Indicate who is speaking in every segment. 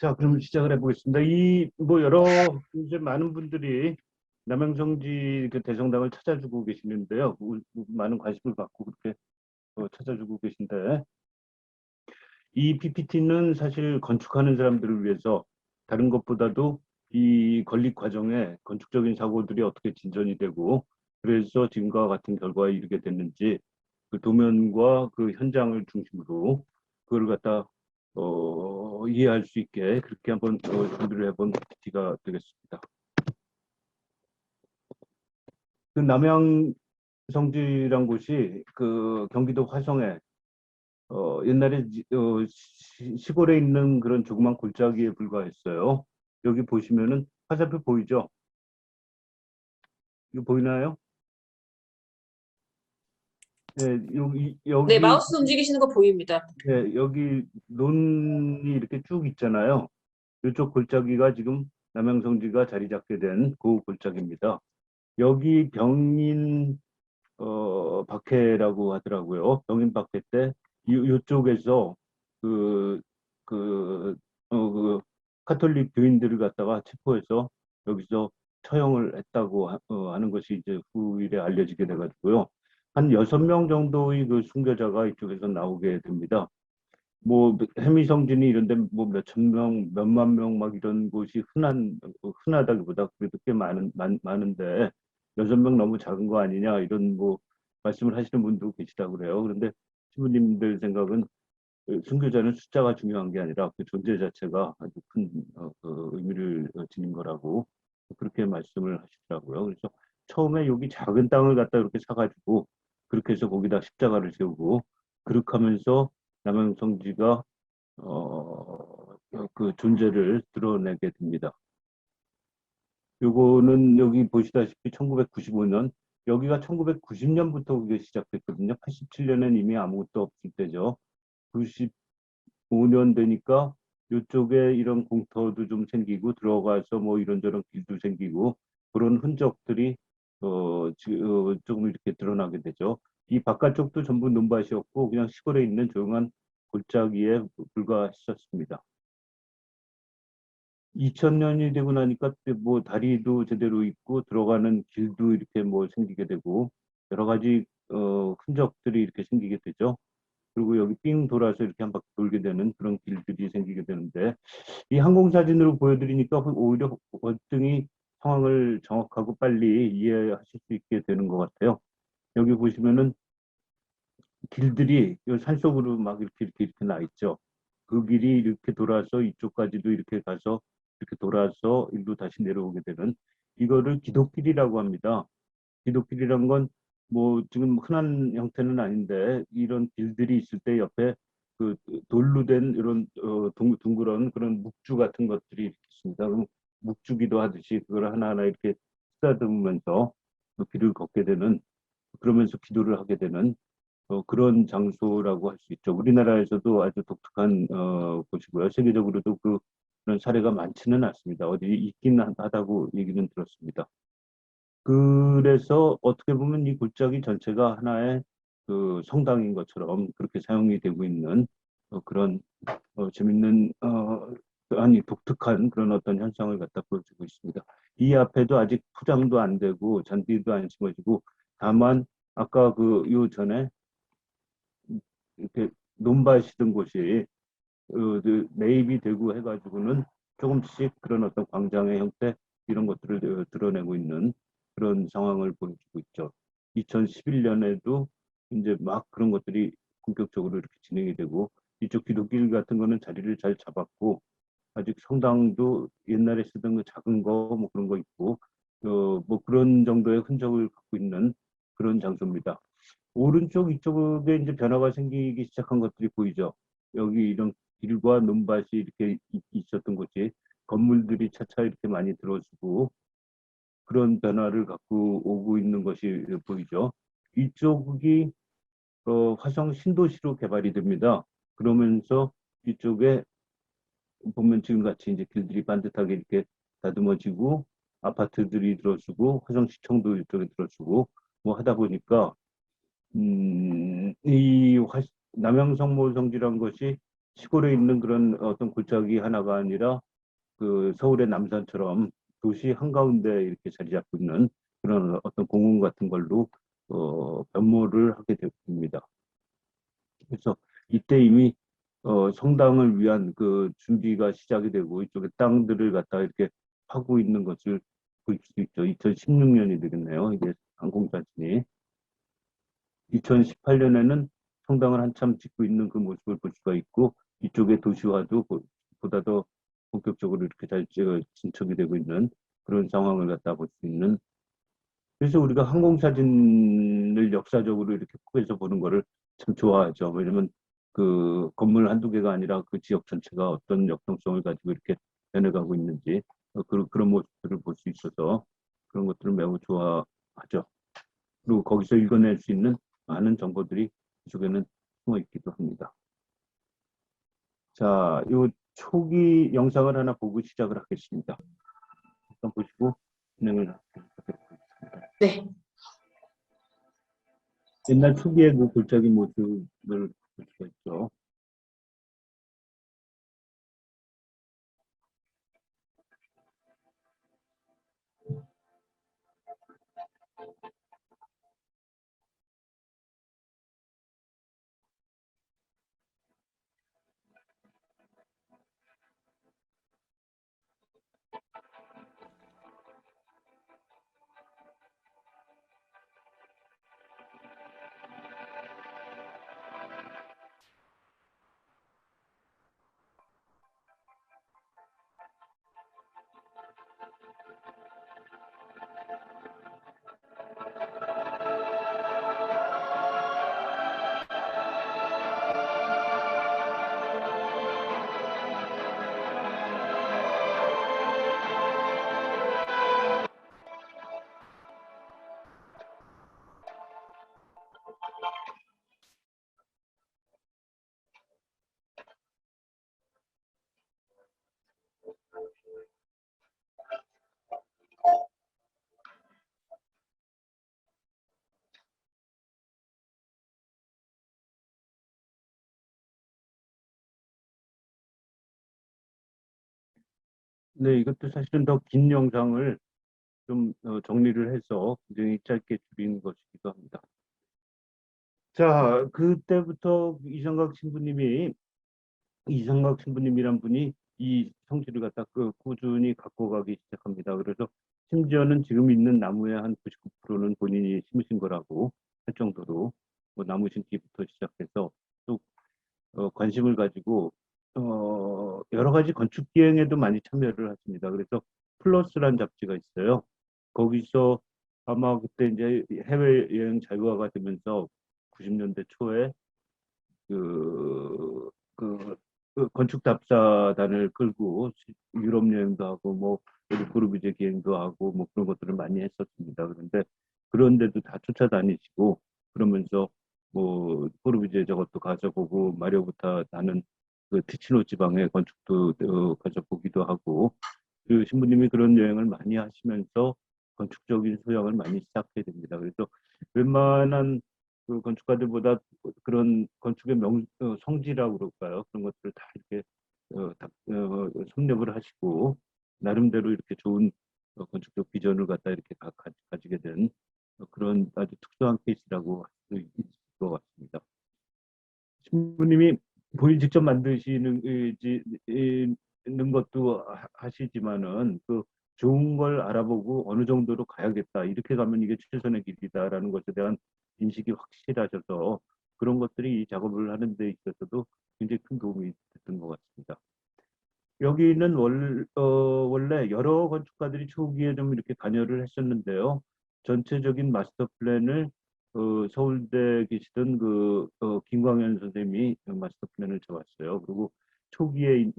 Speaker 1: 자, 그럼 시작을 해보겠습니다. 이, 뭐, 여러, 이제 많은 분들이 남양성지 그 대성당을 찾아주고 계시는데요. 많은 관심을 갖고 그렇게 찾아주고 계신데, 이 PPT는 사실 건축하는 사람들을 위해서 다른 것보다도 이 건립 과정에 건축적인 사고들이 어떻게 진전이 되고, 그래서 지금과 같은 결과에 이르게 됐는지, 그 도면과 그 현장을 중심으로 그걸 갖다 이해할 수 있게 그렇게 한번 준비를 해본 PPT가 되겠습니다. 그 남양성지란 곳이 그 경기도 화성에 옛날에 시골에 있는 그런 조그만 골짜기에 불과했어요. 여기 보시면은 화살표 보이죠? 이거 보이나요? 네,
Speaker 2: 네,
Speaker 1: 여기
Speaker 2: 마우스 움직이시는 거 보입니다.
Speaker 1: 네, 여기 논이 이렇게 쭉 있잖아요. 이쪽 골짜기가 지금 남양성지가 자리 잡게 된 그 골짜기입니다. 여기 병인 박해라고 하더라고요. 병인 박해 때 이쪽에서 그, 그, 그 카톨릭 교인들을 갖다가 체포해서 여기서 처형을 했다고 하는 것이 이제 후일에 알려지게 돼가지고요. 한 6명 정도의 그 순교자가 이쪽에서 나오게 됩니다. 뭐 해미성진이 이런데 뭐 몇천 명, 몇만 명 막 이런 곳이 흔하다기보다 그래도 꽤 많은데 6명 너무 작은 거 아니냐 이런 뭐 말씀을 하시는 분도 계시다고 그래요. 그런데 신부님들 생각은 순교자는 숫자가 중요한 게 아니라 그 존재 자체가 아주 큰 그 의미를 지닌 거라고 그렇게 말씀을 하시더라고요. 그래서 처음에 여기 작은 땅을 갖다 이렇게 사가지고 그렇게 해서 거기다 십자가를 세우고 그렇게 하면서 남양성지가 그 존재를 드러내게 됩니다. 요거는 여기 보시다시피 1995년, 여기가 1990년부터 그게 시작됐거든요. 87년엔 이미 아무것도 없을 때죠. 95년 되니까 이쪽에 이런 공터도 좀 생기고 들어가서 뭐 이런저런 길도 생기고 그런 흔적들이 조금 이렇게 드러나게 되죠. 이 바깥쪽도 전부 논밭이었고 그냥 시골에 있는 조용한 골짜기에 불과했었습니다. 2000년이 되고 나니까 뭐 다리도 제대로 있고 들어가는 길도 이렇게 뭐 생기게 되고 여러 가지 흔적들이 이렇게 생기게 되죠. 그리고 여기 삥 돌아서 이렇게 한 바퀴 돌게 되는 그런 길들이 생기게 되는데 이 항공사진으로 보여드리니까 오히려 월등히 상황을 정확하고 빨리 이해하실 수 있게 되는 것 같아요. 여기 보시면은 길들이 이 산속으로 막 이렇게 나 있죠. 그 길이 이렇게 돌아서 이쪽까지도 이렇게 가서 이렇게 돌아서 일로 다시 내려오게 되는 이거를 기독길이라고 합니다. 기독길이란 건 뭐 지금 흔한 형태는 아닌데 이런 길들이 있을 때 옆에 그 돌로 된 이런 둥그런 그런 묵주 같은 것들이 이렇게 있습니다. 그럼 묵주기도 하듯이 그걸 하나하나 이렇게 쓰다듬으면서 그 길을 걷게 되는 그러면서 기도를 하게 되는 그런 장소라고 할 수 있죠. 우리나라에서도 아주 독특한 곳이고요. 세계적으로도 그런 사례가 많지는 않습니다. 어디 있긴 하다고 얘기는 들었습니다. 그래서 어떻게 보면 이 골짜기 전체가 하나의 그 성당인 것처럼 그렇게 사용이 되고 있는 그런 재밌는 아니 독특한 그런 어떤 현상을 갖다 보여주고 있습니다. 이 앞에도 아직 포장도 안 되고 잔디도 안 심어지고 다만 아까 그 요 전에 이렇게 논밭이던 곳이 매입이 되고 해가지고는 조금씩 그런 어떤 광장의 형태 이런 것들을 드러내고 있는 그런 상황을 보여주고 있죠. 2011년에도 이제 막 그런 것들이 본격적으로 이렇게 진행이 되고 이쪽 기독길 같은 거는 자리를 잘 잡았고 아직 성당도 옛날에 쓰던 그 작은 거 뭐 그런 거 있고 뭐 그런 정도의 흔적을 갖고 있는 그런 장소입니다. 오른쪽 이쪽에 이제 변화가 생기기 시작한 것들이 보이죠. 여기 이런 길과 논밭이 이렇게 있었던 곳이 건물들이 차차 이렇게 많이 들어서고 그런 변화를 갖고 오고 있는 것이 보이죠. 이쪽이 화성 신도시로 개발이 됩니다. 그러면서 이쪽에 보면 지금 같이 이제 길들이 반듯하게 이렇게 다듬어지고 아파트들이 들어서고 화성시청도 이쪽에 들어서고 뭐 하다 보니까 이 남양성모성지란 것이 시골에 있는 그런 어떤 골짜기 하나가 아니라 그 서울의 남산처럼 도시 한가운데 이렇게 자리 잡고 있는 그런 어떤 공원 같은 걸로 변모를 하게 됩니다. 그래서 이때 이미 성당을 위한 그 준비가 시작이 되고 이쪽에 땅들을 갖다가 이렇게 하고 있는 것을 볼 수 있죠. 2016년이 되겠네요. 이게 항공사진이. 2018년에는 성당을 한참 짓고 있는 그 모습을 볼 수가 있고 이쪽의 도시화도 보다 더 본격적으로 이렇게 잘 진척이 되고 있는 그런 상황을 갖다 볼 수 있는. 그래서 우리가 항공사진을 역사적으로 이렇게 포개서 보는 거를 참 좋아하죠. 왜냐면 그 건물 한두 개가 아니라 그 지역 전체가 어떤 역동성을 가지고 이렇게 변해가고 있는지 그런 모습들을 볼 수 있어서 그런 것들을 매우 좋아하죠. 그리고 거기서 읽어낼 수 있는 많은 정보들이 그쪽에는 숨어 있기도 합니다. 자, 이 초기 영상을 하나 보고 시작을 하겠습니다. 한번 보시고 진행을 하도록 하겠습니다.
Speaker 2: 네.
Speaker 1: 옛날 초기의 그 골짜기 모습을 볼 수가 있죠. 네, 이것도 사실은 더 긴 영상을 좀 정리를 해서 굉장히 짧게 줄인 것이기도 합니다. 자, 그때부터 이성각 신부님이란 분이 이 성질을 갖다 꾸준히 갖고 가기 시작합니다. 그래서 심지어는 지금 있는 나무의 한 99%는 본인이 심으신 거라고 할 정도로 뭐 나무 심기부터 시작해서 또 관심을 가지고 여러 가지 건축 기행에도 많이 참여를 하십니다. 그래서 플러스란 잡지가 있어요. 거기서 아마 그때 이제 해외여행 자유화가 되면서 90년대 초에 그, 그, 그 건축 답사단을 끌고 유럽 여행도 하고 뭐 그룹이제 기행도 하고 뭐 그런 것들을 많이 했었습니다. 그런데 그런데도 다 쫓아다니시고 그러면서 뭐 포르비제 저것도 가져보고 마리오부타 나는 그 티치노 지방의 건축도 가져보기도 하고 그 신부님이 그런 여행을 많이 하시면서 건축적인 소양을 많이 쌓게 됩니다. 그래서 웬만한 그 건축가들보다 그런 건축의 성지라고 그럴까요? 그런 것들을 다 이렇게 섭렵을 하시고 나름대로 이렇게 좋은 건축적 비전을 갖다 이렇게 가지게 된 그런 아주 특수한 케이스라고 할 수 있을 것 같습니다. 신부님이 본인 직접 만드시는 는 것도 하시지만은 그 좋은 걸 알아보고 어느 정도로 가야겠다. 이렇게 가면 이게 최선의 길이다라는 것에 대한 인식이 확실하셔서 그런 것들이 이 작업을 하는 데 있어서도 굉장히 큰 도움이 됐던 것 같습니다. 여기는 원래 여러 건축가들이 초기에 좀 이렇게 관여를 했었는데요. 전체적인 마스터 플랜을 서울대 계시던 김광현 선생님이 마스터 플랜을 잡았어요. 그리고 초기에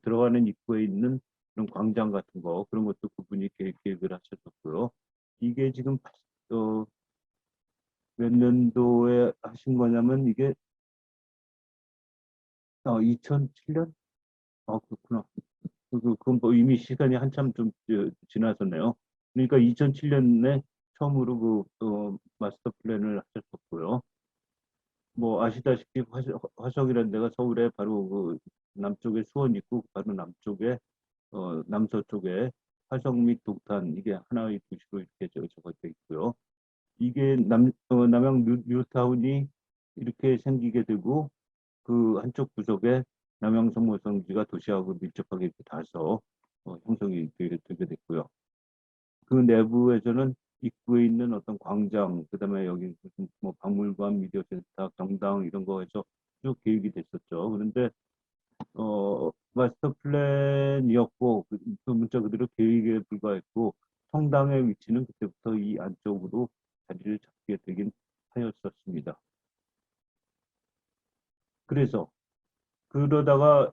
Speaker 1: 들어가는 입구에 있는 그런 광장 같은 거 그런 것도 그분이 계획을 하셨었고요. 이게 지금 몇 년도에 하신 거냐면 이게 2007년? 그렇구나. 그건 뭐 이미 시간이 한참 좀 지나서네요. 그러니까 2007년에 처음으로 마스터 플랜을 하셨었고요. 뭐 아시다시피 화성이라는 데가 서울에 바로 그 남쪽에 수원 있고 바로 남쪽에 남서쪽에 화성 및 독탄 이게 하나의 도시로 이렇게 적어져 있고요. 이게 남양 뉴타운이 이렇게 생기게 되고 그 한쪽 구석에 남양성모성지가 도시하고 밀접하게 이렇게 닿아서 형성이 되게 됐고요. 그 내부에서는 입구에 있는 어떤 광장, 그다음에 여기 무슨 뭐 박물관, 미디어 센터, 경당 이런 거 해서 쭉 계획이 됐었죠. 그런데 마스터 플랜이었고 그 문자 그대로 계획에 불과했고 성당의 위치는 그때부터 이 안쪽으로 자리를 잡게 되긴 하였었습니다. 그래서 그러다가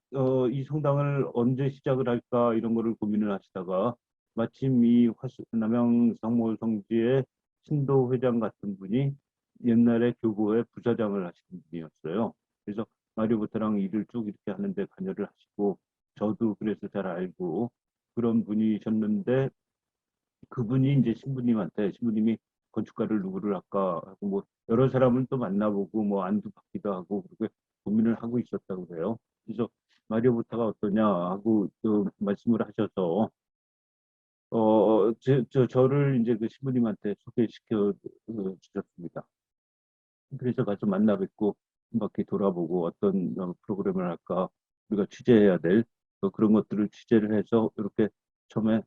Speaker 1: 이 성당을 언제 시작을 할까 이런 거를 고민을 하시다가 마침 이 남양 성모성지의 신도 회장 같은 분이 옛날에 교보의 부사장을 하시는 분이었어요. 그래서 마리오부터랑 일을 쭉 이렇게 하는데 관여를 하시고 저도 그래서 잘 알고 그런 분이셨는데 그분이 이제 신부님이 건축가를 누구를 할까 하고 뭐 여러 사람을 또 만나보고 뭐 안도 받기도 하고 그렇게 고민을 하고 있었다고 해요. 그래서 마리오부타가 어떠냐 하고 또 말씀을 하셔서 저를 이제 그 신부님한테 소개시켜 주셨습니다. 그래서 가서 만나 뵙고 한 바퀴 돌아보고 어떤 프로그램을 할까 우리가 취재해야 될 그런 것들을 취재를 해서 이렇게 처음에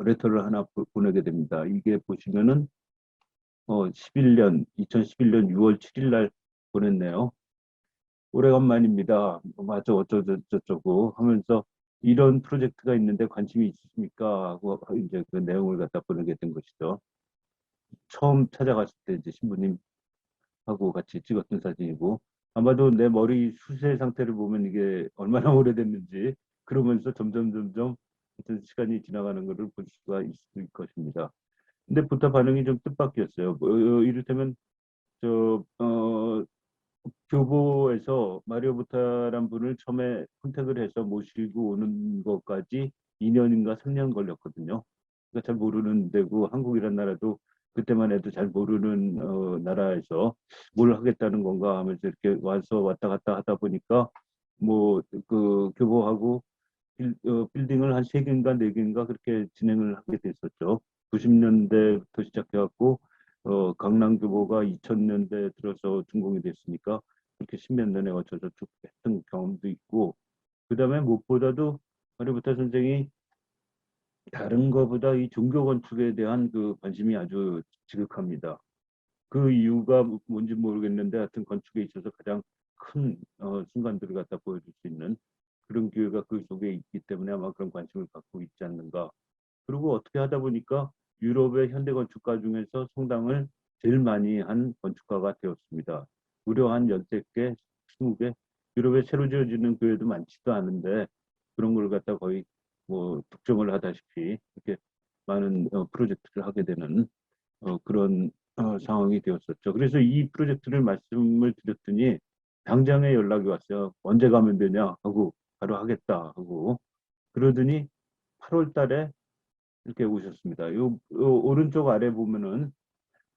Speaker 1: 레터를 하나 보내게 됩니다. 이게 보시면은 2011년 6월 7일 날 보냈네요. 오래간만입니다. 맞아 어쩌고저쩌고 하면서 이런 프로젝트가 있는데 관심이 있으십니까? 하고 이제 그 내용을 갖다 보내게 된 것이죠. 처음 찾아갔을 때 이제 신부님하고 같이 찍었던 사진이고 아마도 내 머리 수세 상태를 보면 이게 얼마나 오래됐는지 그러면서 점점 어떤 시간이 지나가는 것을 볼 수가 있을 것입니다. 근데 부타 반응이 좀 뜻밖이었어요. 이를테면 저 교보에서 마리오 부타란 분을 처음에 컨택을 해서 모시고 오는 것까지 2년인가 3년 걸렸거든요. 그러니까 잘 모르는 데고 한국이란 나라도 그때만 해도 잘 모르는 나라에서 뭘 하겠다는 건가 하면서 이렇게 와서 왔다 갔다 하다 보니까 뭐 그 교보하고 빌딩을 한 3개인가 4개인가 그렇게 진행을 하게 됐었죠. 90년대부터 시작해갖고 강남교보가 2000년대 들어서 준공이 됐으니까 그렇게 10몇 년에 걸쳐서 쭉 했던 경험도 있고 그다음에 무엇보다도 하리부터 선생이 다른 것보다 이 종교 건축에 대한 그 관심이 아주 지극합니다. 그 이유가 뭔지 모르겠는데 하여튼 건축에 있어서 가장 큰 순간들을 갖다 보여줄 수 있는 그런 기회가 그 속에 있기 때문에 아마 그런 관심을 갖고 있지 않는가. 그리고 어떻게 하다 보니까 유럽의 현대 건축가 중에서 성당을 제일 많이 한 건축가가 되었습니다. 무려 한 13개, 20개. 유럽에 새로 지어지는 교회도 많지도 않은데 그런 걸 갖다 거의 뭐 독점을 하다시피 이렇게 많은 프로젝트를 하게 되는 그런 상황이 되었었죠. 그래서 이 프로젝트를 말씀을 드렸더니 당장에 연락이 왔어요. 언제 가면 되냐 하고 바로 하겠다 하고 그러더니 8월 달에 이렇게 오셨습니다. 요 오른쪽 아래 보면은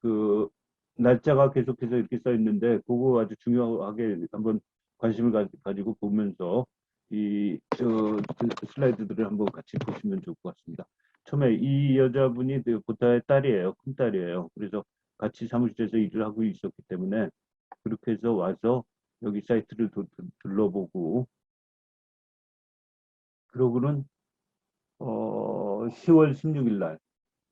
Speaker 1: 그 날짜가 계속해서 이렇게 써 있는데 그거 아주 중요하게 한번 관심을 가지고 보면서 그 슬라이드들을 한번 같이 보시면 좋을 것 같습니다. 처음에 이 여자분이 그 보타의 딸이에요. 큰딸이에요. 그래서 같이 사무실에서 일을 하고 있었기 때문에 그렇게 해서 와서 여기 사이트를 둘러보고 그러고는 10월 16일 날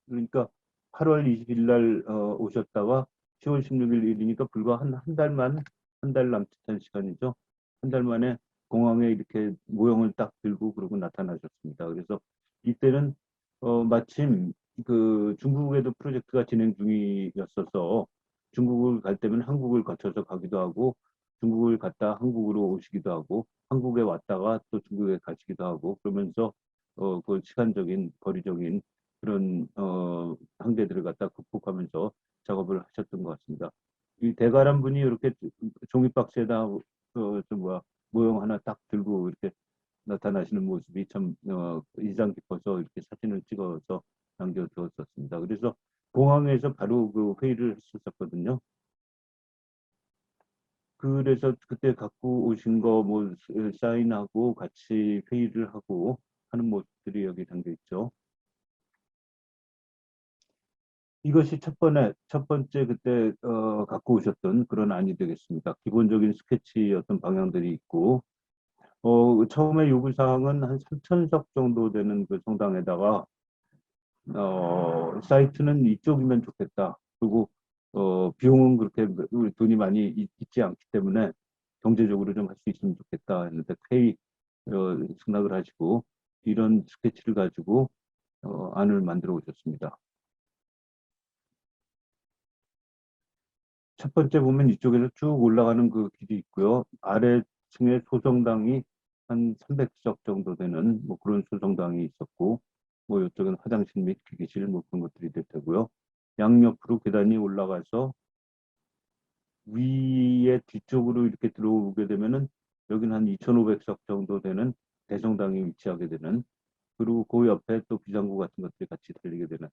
Speaker 1: 그러니까 8월 20일 날 오셨다가 10월 16일 일이니까 불과 한 달만 한 달 남짓한 시간이죠. 한 달 만에 공항에 이렇게 모형을 딱 들고 그러고 나타나셨습니다. 그래서 이때는 마침 그 중국에도 프로젝트가 진행 중이었어서 중국을 갈 때면 한국을 거쳐서 가기도 하고 중국을 갔다 한국으로 오시기도 하고 한국에 왔다가 또 중국에 가시기도 하고 그러면서 그 시간적인 거리적인 그런 한계들을 갖다 극복하면서 작업을 하셨던 것 같습니다. 이 대가란 분이 이렇게 종이박스에다 저 뭐야 모형 하나 딱 들고 이렇게 나타나시는 모습이 참 인상 깊어서 이렇게 사진을 찍어서 남겨두었었습니다. 그래서 공항에서 바로 그 회의를 했었거든요. 그래서 그때 갖고 오신 거 뭐 사인하고 같이 회의를 하고 하는 모습들이 여기 담겨 있죠. 이것이 첫 번째 그때 갖고 오셨던 그런 안이 되겠습니다. 기본적인 스케치 어떤 방향들이 있고, 처음에 요구사항은 한 3,000석 정도 되는 그 성당에다가, 사이트는 이쪽이면 좋겠다. 그리고, 비용은 그렇게 돈이 많이 있지 않기 때문에 경제적으로 좀 할 수 있으면 좋겠다 했는데, 회의, 승낙을 하시고, 이런 스케치를 가지고, 안을 만들어 오셨습니다. 첫 번째 보면 이쪽에서 쭉 올라가는 그 길이 있고요. 아래층에 소성당이 한 300석 정도 되는 뭐 그런 소성당이 있었고, 뭐 이쪽은 화장실 및 기계실 뭐 그런 것들이 될 테고요. 양옆으로 계단이 올라가서 위에 뒤쪽으로 이렇게 들어오게 되면은 여기는 한 2,500석 정도 되는 대성당이 위치하게 되는, 그리고 그 옆에 또 비상구 같은 것들이 같이 달리게 되는,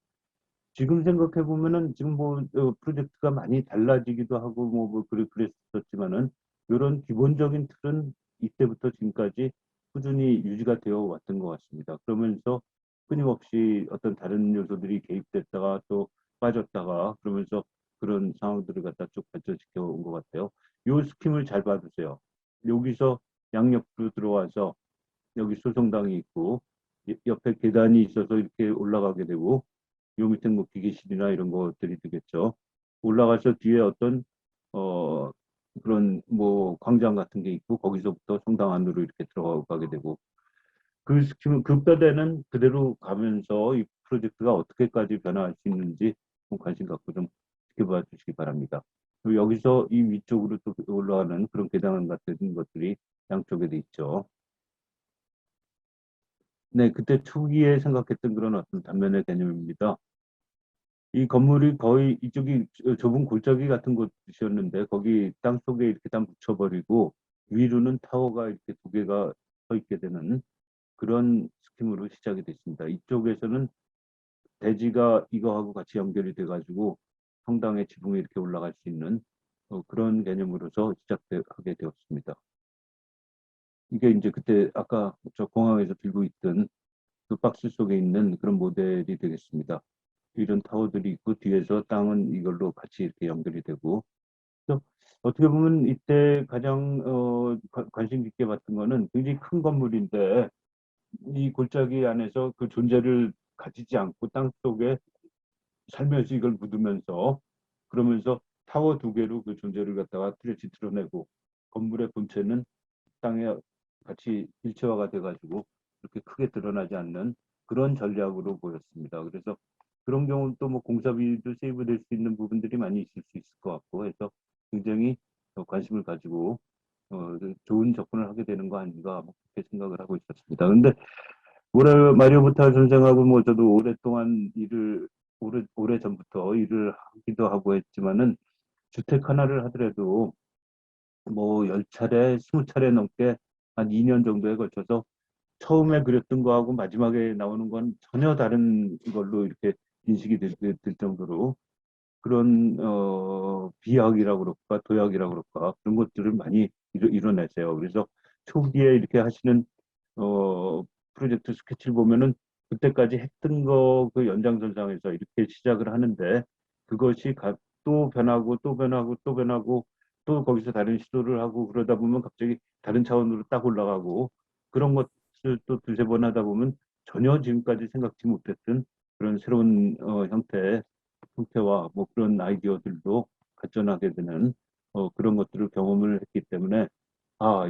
Speaker 1: 지금 생각해 보면은 지금 뭐 프로젝트가 많이 달라지기도 하고 뭐 그랬었지만은 이런 기본적인 틀은 이때부터 지금까지 꾸준히 유지가 되어 왔던 것 같습니다. 그러면서 끊임없이 어떤 다른 요소들이 개입됐다가 또 빠졌다가 그러면서 그런 상황들을 갖다 쭉 발전시켜 온 것 같아요. 요 스킴을 잘 봐주세요. 여기서 양옆으로 들어와서 여기 소성당이 있고 옆에 계단이 있어서 이렇게 올라가게 되고 요 밑에 뭐 기계실이나 이런 것들이 되겠죠. 올라가서 뒤에 어떤 어 그런 뭐 광장 같은 게 있고 거기서부터 성당 안으로 이렇게 들어가게 되고 그 스키는 급가대는 그대로 가면서 이 프로젝트가 어떻게까지 변화할 수 있는지 좀 관심 갖고 좀 지켜봐 주시기 바랍니다. 그리고 여기서 이 위쪽으로 또 올라가는 그런 계단 같은 것들이 양쪽에 돼 있죠. 네, 그때 초기에 생각했던 그런 어떤 단면의 개념입니다. 이 건물이 거의 이쪽이 좁은 골짜기 같은 곳이었는데 거기 땅 속에 이렇게 다 묻혀버리고 위로는 타워가 이렇게 두 개가 서 있게 되는 그런 스킴으로 시작이 됐습니다. 이쪽에서는 대지가 이거하고 같이 연결이 돼가지고 성당의 지붕에 이렇게 올라갈 수 있는 그런 개념으로서 시작하게 되었습니다. 이게 이제 그때 아까 저 공항에서 들고 있던 그 박스 속에 있는 그런 모델이 되겠습니다. 이런 타워들이 있고 뒤에서 땅은 이걸로 같이 이렇게 연결이 되고 그래서 어떻게 보면 이때 가장 관심 깊게 봤던 거는 굉장히 큰 건물인데 이 골짜기 안에서 그 존재를 가지지 않고 땅 속에 살면서 이걸 묻으면서 그러면서 타워 두 개로 그 존재를 갖다가 뚜렷이 드러내고 건물의 본체는 땅에 같이 일체화가 돼가지고 그렇게 크게 드러나지 않는 그런 전략으로 보였습니다. 그래서 그런 경우는 또 뭐 공사비도 세이브될 수 있는 부분들이 많이 있을 수 있을 것 같고 해서 굉장히 관심을 가지고 좋은 접근을 하게 되는 거 아닌가 뭐 그렇게 생각을 하고 있었습니다. 근데 올해 마리오 부타 선생하고 뭐 저도 오랫동안 오래 전부터 일을 하기도 하고 했지만은 주택 하나를 하더라도 뭐 10차례, 20차례 넘게 한 2년 정도에 걸쳐서 처음에 그렸던 거하고 마지막에 나오는 건 전혀 다른 걸로 이렇게 인식이 될 정도로 그런 비약이라고 그럴까 도약이라고 그럴까 그런 것들을 많이 이뤄내세요. 그래서 초기에 이렇게 하시는 어, 프로젝트 스케치를 보면은 그때까지 했던 거 그 연장선상에서 이렇게 시작을 하는데 그것이 또 변하고 또 변하고 또 변하고 또 거기서 다른 시도를 하고 그러다 보면 갑자기 다른 차원으로 딱 올라가고 그런 것을 또 두세 번 하다 보면 전혀 지금까지 생각지 못했던 그런 새로운 형태와 뭐 그런 아이디어들도 발전하게 되는 그런 것들을 경험을 했기 때문에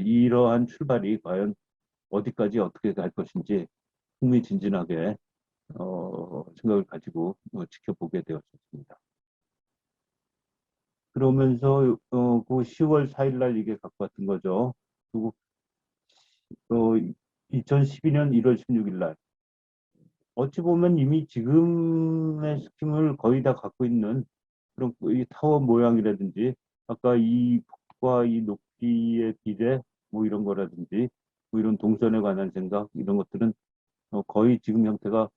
Speaker 1: 이러한 출발이 과연 어디까지 어떻게 갈 것인지 흥미진진하게 생각을 가지고 지켜보게 되었습니다. 그러면서 그 10월 4일 날 이게 갖고 왔던 거죠. 그리고 어, 2012년 1월 16일 날 어찌 보면 이미 지금의 스킴을 거의 다 갖고 있는 그런 이 타워 모양이라든지 아까 이 폭과 이 높이의 비례 뭐 이런 거라든지 뭐 이런 동선에 관한 생각 이런 것들은 거의 지금 형태가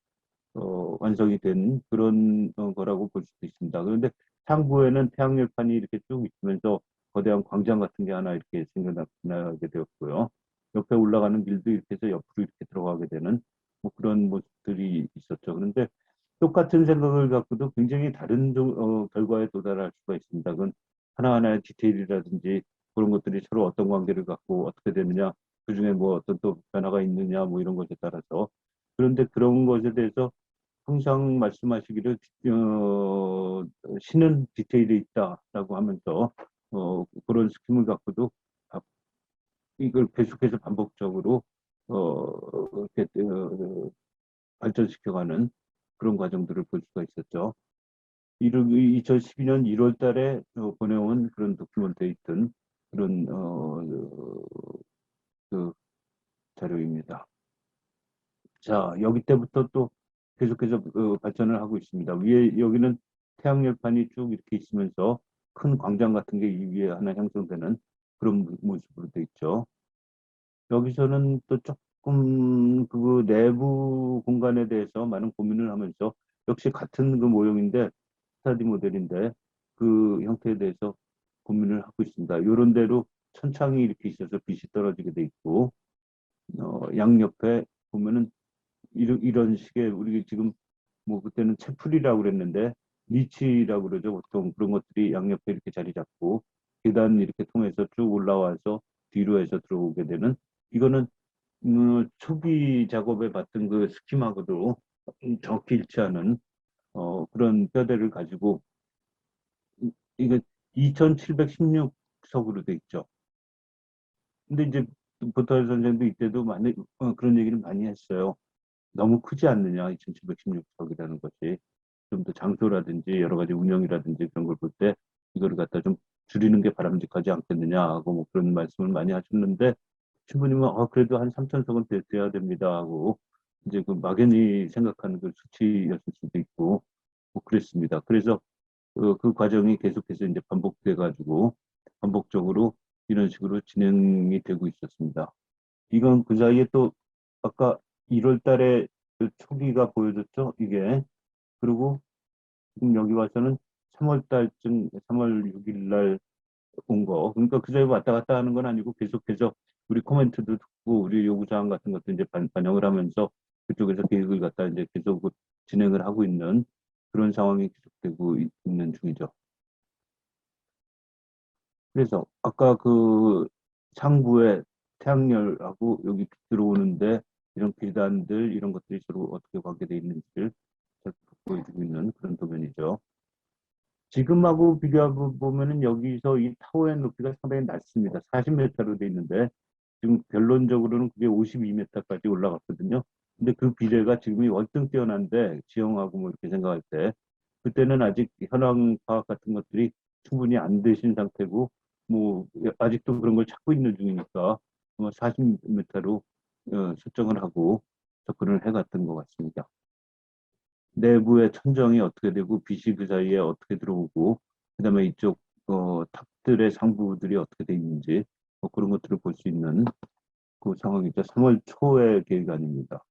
Speaker 1: 완성이 된 그런 거라고 볼 수도 있습니다. 그런데 상부에는 태양열판이 이렇게 쭉 있으면서 거대한 광장 같은 게 하나 이렇게 생겨나게 되었고요. 옆에 올라가는 길도 이렇게 해서 옆으로 이렇게 들어가게 되는 뭐 그런 모습들이 있었죠. 그런데 똑같은 생각을 갖고도 굉장히 다른 결과에 도달할 수가 있습니다. 그건 하나하나의 디테일이라든지 그런 것들이 서로 어떤 관계를 갖고 어떻게 되느냐, 그중에 뭐 어떤 또 변화가 있느냐, 뭐 이런 것에 따라서. 그런데 그런 것에 대해서 항상 말씀하시기를 신은 디테일이 있다라고 하면서 그런 스킴을 갖고도 이걸 계속해서 반복적으로 이렇게 발전시켜가는 그런 과정들을 볼 수가 있었죠. 2012년 1월 달에 보내온 그런 도큐멘터에 있던 그런 그 자료입니다. 자, 여기 때부터 또 계속해서 발전을 하고 있습니다. 위에 여기는 태양열판이 쭉 이렇게 있으면서 큰 광장 같은 게 이 위에 하나 형성되는 그런 모습으로 돼 있죠. 여기서는 또 조금 그 내부 공간에 대해서 많은 고민을 하면서 역시 같은 그 모형인데 스타디 모델인데 그 형태에 대해서 고민을 하고 있습니다. 이런 대로 천창이 이렇게 있어서 빛이 떨어지게 돼 있고 양옆에 보면은 이런 식의 우리 지금 뭐 그때는 채플이라고 그랬는데 니치라고 그러죠. 보통 그런 것들이 양옆에 이렇게 자리 잡고 계단 이렇게 통해서 쭉 올라와서 뒤로 해서 들어오게 되는 이거는 초기 작업에 봤던 그 스키마하고도 정확히 일치하는 그런 뼈대를 가지고 이게 2716석으로 돼 있죠. 근데 이제 보타일 선생도 이때도 많이 그런 얘기를 많이 했어요. 너무 크지 않느냐 2716석이라는 것이 좀 더 장소라든지 여러 가지 운영이라든지 그런 걸 볼 때 이거를 갖다 좀 줄이는 게 바람직하지 않겠느냐 하고 뭐 그런 말씀을 많이 하셨는데 신부님은 그래도 한 3천석은 돼야 됩니다 하고 이제 그 막연히 생각하는 그 수치였을 수도 있고 뭐 그랬습니다. 그래서 그 과정이 계속해서 이제 반복돼 가지고 반복적으로 이런 식으로 진행이 되고 있었습니다. 이건 그 사이에 또 아까 1월 달에 그 초기가 보여줬죠, 이게. 그리고 지금 여기 와서는 3월 달쯤, 3월 6일 날 온 거. 그러니까 그 사이에 왔다 갔다 하는 건 아니고 계속해서 우리 코멘트도 듣고 우리 요구사항 같은 것도 이제 반영을 하면서 그쪽에서 계획을 갖다 이제 계속 진행을 하고 있는 그런 상황이 계속되고 있는 중이죠. 그래서 아까 그 상부에 태양열하고 여기 들어오는데 이런 계단들 이런 것들이 서로 어떻게 관계되어 있는지를 잘 보여주고 있는 그런 도면이죠. 지금하고 비교해 보면은 여기서 이 타워의 높이가 상당히 낮습니다. 40m로 돼 있는데 지금 결론적으로는 그게 52m까지 올라갔거든요. 근데 그 비례가 지금이 월등 뛰어난데 지형하고 뭐 이렇게 생각할 때 그때는 아직 현황 파악 같은 것들이 충분히 안 되신 상태고 뭐 아직도 그런 걸 찾고 있는 중이니까 40m로 설정을 하고 접근을 해갔던 것 같습니다. 내부의 천정이 어떻게 되고 빛이 그 사이에 어떻게 들어오고 그다음에 이쪽 탑들의 상부들이 어떻게 돼 있는지 뭐 그런 것들을 볼 수 있는 그 상황이죠. 3월 초의 계획 아닙니다.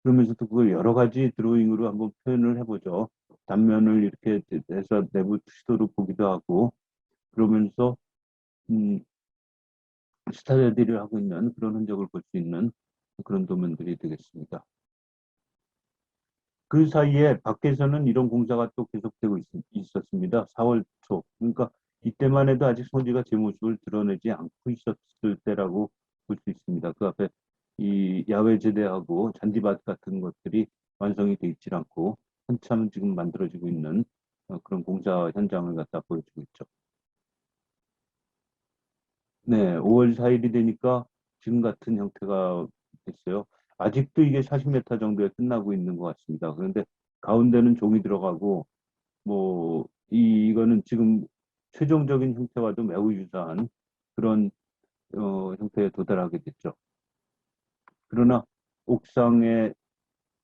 Speaker 1: 그러면서도 그걸 여러 가지 드로잉으로 한번 표현을 해보죠. 단면을 이렇게 해서 내부 시도를 보기도 하고 그러면서 음, 스타디를 하고 있는 그런 흔적을 볼 수 있는 그런 도면들이 되겠습니다. 그 사이에 밖에서는 이런 공사가 또 계속되고 있었습니다. 4월 초. 그러니까 이때만 해도 아직 son지가 제 모습을 드러내지 않고 있었을 때라고 볼 수 있습니다. 그 앞에 이 야외 제대하고 잔디밭 같은 것들이 완성이 돼 있질 않고 한참 지금 만들어지고 있는 그런 공사 현장을 갖다 보여주고 있죠. 네, 5월 4일이 되니까 지금 같은 형태가 됐어요. 아직도 이게 40m 정도에 끝나고 있는 것 같습니다. 그런데 가운데는 종이 들어가고 뭐 이거는 지금 최종적인 형태와도 매우 유사한 그런 형태에 도달하게 됐죠. 그러나 옥상에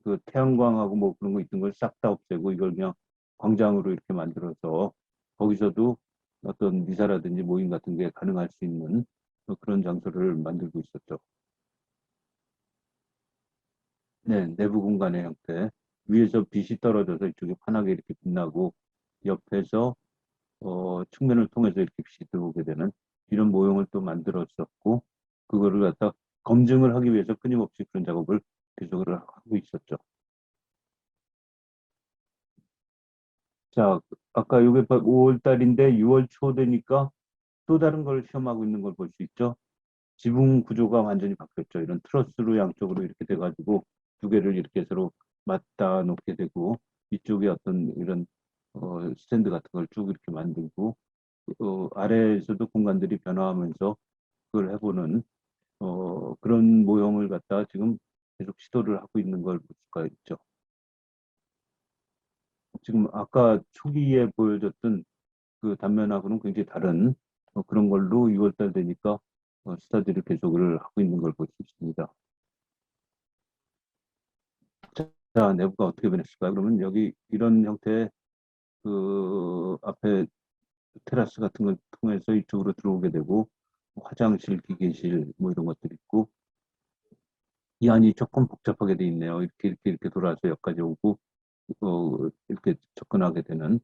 Speaker 1: 그 태양광하고 뭐 그런 거 있던 걸 싹 다 없애고 이걸 그냥 광장으로 이렇게 만들어서 거기서도 어떤 미사라든지 모임 같은 게 가능할 수 있는 그런 장소를 만들고 있었죠. 네, 내부 공간의 형태. 위에서 빛이 떨어져서 이쪽이 환하게 이렇게 빛나고 옆에서 측면을 통해서 이렇게 빛이 들어오게 되는 이런 모형을 또 만들었었고, 그거를 갖다 검증을 하기 위해서 끊임없이 그런 작업을 계속을 하고 있었죠. 자, 아까 요게 5월 달인데 6월 초 되니까 또 다른 걸 시험하고 있는 걸 볼 수 있죠. 지붕 구조가 완전히 바뀌었죠. 이런 트러스로 양쪽으로 이렇게 돼가지고 두 개를 이렇게 서로 맞다 놓게 되고, 이쪽에 어떤 이런 스탠드 같은 걸 쭉 이렇게 만들고, 아래에서도 공간들이 변화하면서 그걸 해보는 그런 모형을 갖다가 지금 계속 시도를 하고 있는 걸 볼 수가 있죠. 지금 아까 초기에 보여줬던 그 단면하고는 굉장히 다른 그런 걸로 6월달 되니까 스타디를 계속을 하고 있는 걸 볼 수 있습니다. 자, 내부가 어떻게 변했을까요? 그러면 여기 이런 형태의 그 앞에 테라스 같은 걸 통해서 이쪽으로 들어오게 되고, 화장실, 기계실 뭐 이런 것들이 있고, 이 안이 조금 복잡하게 돼 있네요. 이렇게 돌아서 여기까지 오고 이렇게 접근하게 되는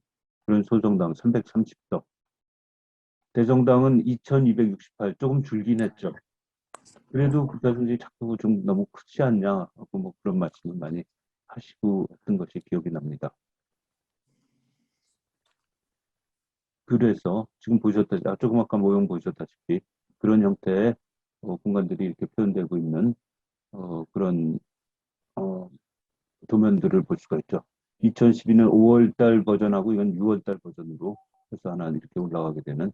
Speaker 1: 그런 소정당 330석. 대정당은 2268, 조금 줄긴 했죠. 그래도 그다지 자꾸 좀 너무 크지 않냐 하고 뭐 그런 말씀을 많이 하시고 했던 것이 기억이 납니다. 그래서 지금 조금 아까 모형 보셨다시피 그런 형태의 공간들이 이렇게 표현되고 있는 그런 어, 도면들을 볼 수가 있죠. 2012년 5월 달 버전하고 이건 6월 달 버전으로 해서 하나 이렇게 올라가게 되는,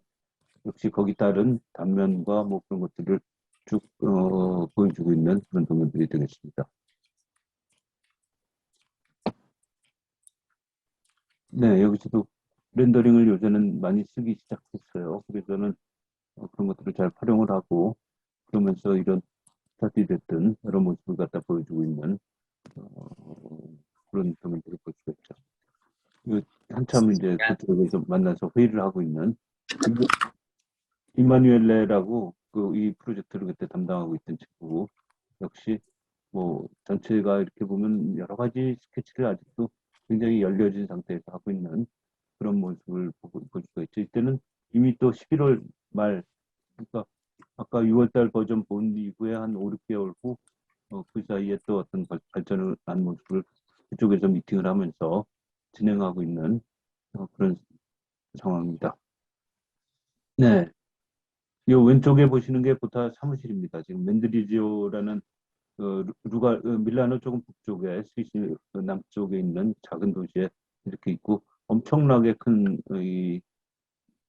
Speaker 1: 역시 거기 따른 단면과 뭐 그런 것들을 쭉 보여주고 있는 그런 도면들이 되겠습니다. 네, 여기서도 렌더링을 요새는 많이 쓰기 시작했어요. 그래서는 그런 것들을 잘 활용을 하고, 그러면서 이런 스타디 됐든 여러 모습을 갖다 보여주고 있는 그런 도면들을 볼 수가 있죠. 한참 이제 그쪽에서 만나서 회의를 하고 있는 이마누엘레라고 그 이 프로젝트를 그때 담당하고 있던 친구고, 역시 뭐 전체가 이렇게 보면 여러 가지 스케치를 아직도 굉장히 열려진 상태에서 하고 있는 그런 모습을 볼 수가 있죠. 이때는 이미 또 11월 말, 그러니까 아까 6월달 버전 본 이후에 한 5, 6개월 후 그 사이에 또 어떤 발전을 한 모습을 그쪽에서 미팅을 하면서 진행하고 있는 그런 상황입니다. 네, 이 왼쪽에 보시는 게 보타 사무실입니다. 지금 맨드리지오라는 밀라노 조금 북쪽에 스위스 남쪽에 있는 작은 도시에 이렇게 있고, 엄청나게 큰 이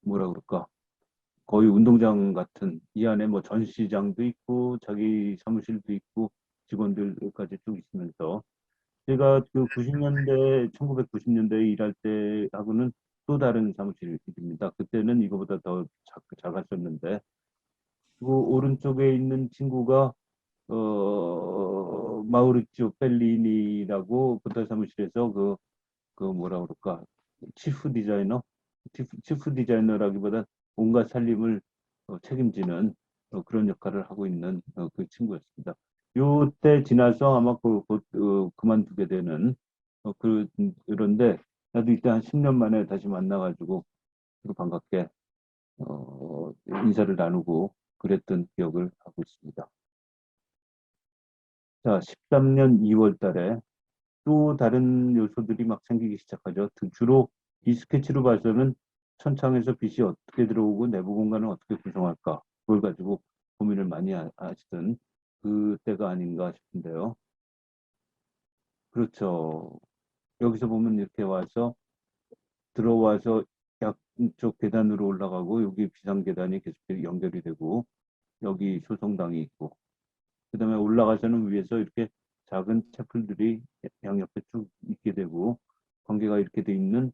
Speaker 1: 뭐라 그럴까, 거의 운동장 같은, 이 안에 뭐 전시장도 있고 자기 사무실도 있고 직원들까지 쭉 있으면서, 제가 그 90년대 1990년대에 일할 때하고는 또 다른 사무실입니다. 그때는 이거보다 더 작았었는데, 그 오른쪽에 있는 친구가 마우리치오 펠리니라고 부터 사무실에서 그 뭐라 그럴까, 치프 디자이너, 치프 디자이너라기보다 온갖 살림을 책임지는 그런 역할을 하고 있는 그 친구였습니다. 요때 지나서 아마 곧 그만두게 되는 그런데 나도 이때 한 10년 만에 다시 만나가지고 반갑게 인사를 나누고 그랬던 기억을 하고 있습니다. 자, 13년 2월 달에 또 다른 요소들이 막 생기기 시작하죠. 주로 이 스케치로 봐서는 천창에서 빛이 어떻게 들어오고 내부 공간을 어떻게 구성할까, 그걸 가지고 고민을 많이 하시던 그때가 아닌가 싶은데요. 그렇죠. 여기서 보면 이렇게 와서 들어와서 양쪽 계단으로 올라가고, 여기 비상 계단이 계속 연결이 되고, 여기 소성당이 있고, 그 다음에 올라가서는 위에서 이렇게 작은 채플들이 양옆에 쭉 있게 되고, 관계가 이렇게 돼 있는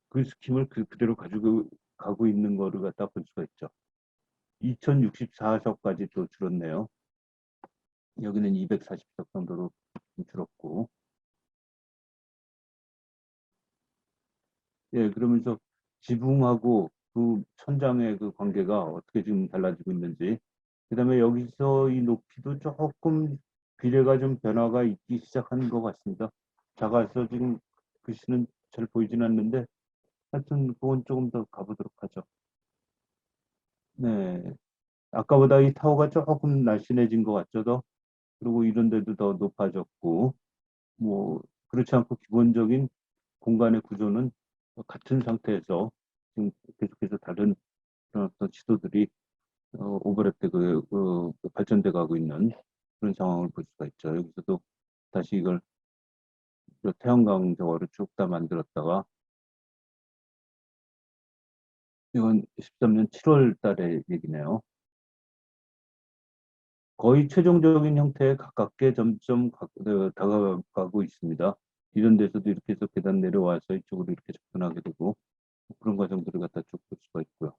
Speaker 1: 그 스킴을 그대로 가지고 가고 있는 거를 갖다 볼 수가 있죠. 2064석까지 또 줄었네요. 여기는 240석 정도로 줄었고, 예, 그러면서 지붕하고 그 천장의 그 관계가 어떻게 지금 달라지고 있는지, 그 다음에 여기서 이 높이도 조금 비례가 좀 변화가 있기 시작한 것 같습니다. 작아서 지금 글씨는 잘 보이진 않는데, 하여튼 그건 조금 더 가보도록 하죠. 네. 아까보다 이 타워가 조금 날씬해진 것 같죠, 더? 그리고 이런 데도 더 높아졌고, 뭐, 그렇지 않고 기본적인 공간의 구조는 같은 상태에서 지금 계속해서 다른 그런 어떤 지도들이 오버랩되고 발전돼 가고 있는 그런 상황을 볼 수가 있죠. 여기서도 다시 이걸 저 태양광 저거를 쭉 다 만들었다가 이건 13년 7월 달의 얘기네요. 거의 최종적인 형태에 가깝게 점점 다가가고 있습니다. 이런 데서도 이렇게 해서 계단 내려와서 이쪽으로 이렇게 접근하게 되고 그런 과정들을 갖다 쭉 볼 수가 있고요.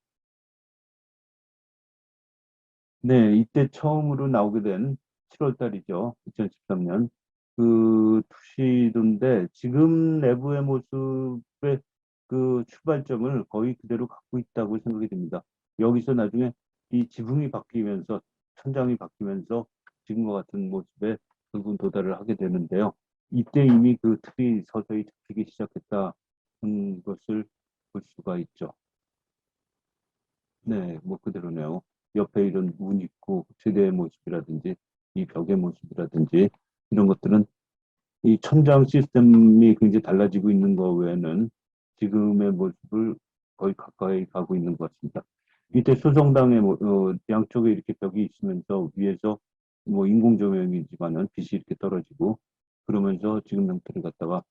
Speaker 1: 네, 이때 처음으로 나오게 된 7월 달이죠. 2013년. 그 투시도인데 지금 내부의 모습의 그 출발점을 거의 그대로 갖고 있다고 생각이 됩니다. 여기서 나중에 이 지붕이 바뀌면서 천장이 바뀌면서 지금과 같은 모습에 결국은 도달을 하게 되는데요. 이때 이미 그 틀이 서서히 잡히기 시작했다는 것을 볼 수가 있죠. 네, 뭐 그대로네요. 옆에 이런 문 있고 지대의 모습이라든지 이 벽의 모습이라든지 이런 것들은 이 천장 시스템이 굉장히 달라지고 있는 것 외에는 지금의 모습을 거의 가까이 가고 있는 것 같습니다. 이때 소성당의 양쪽에 이렇게 벽이 있으면서 위에서 뭐 인공 조명이지만은 빛이 이렇게 떨어지고 그러면서 지금 형태를 갖다가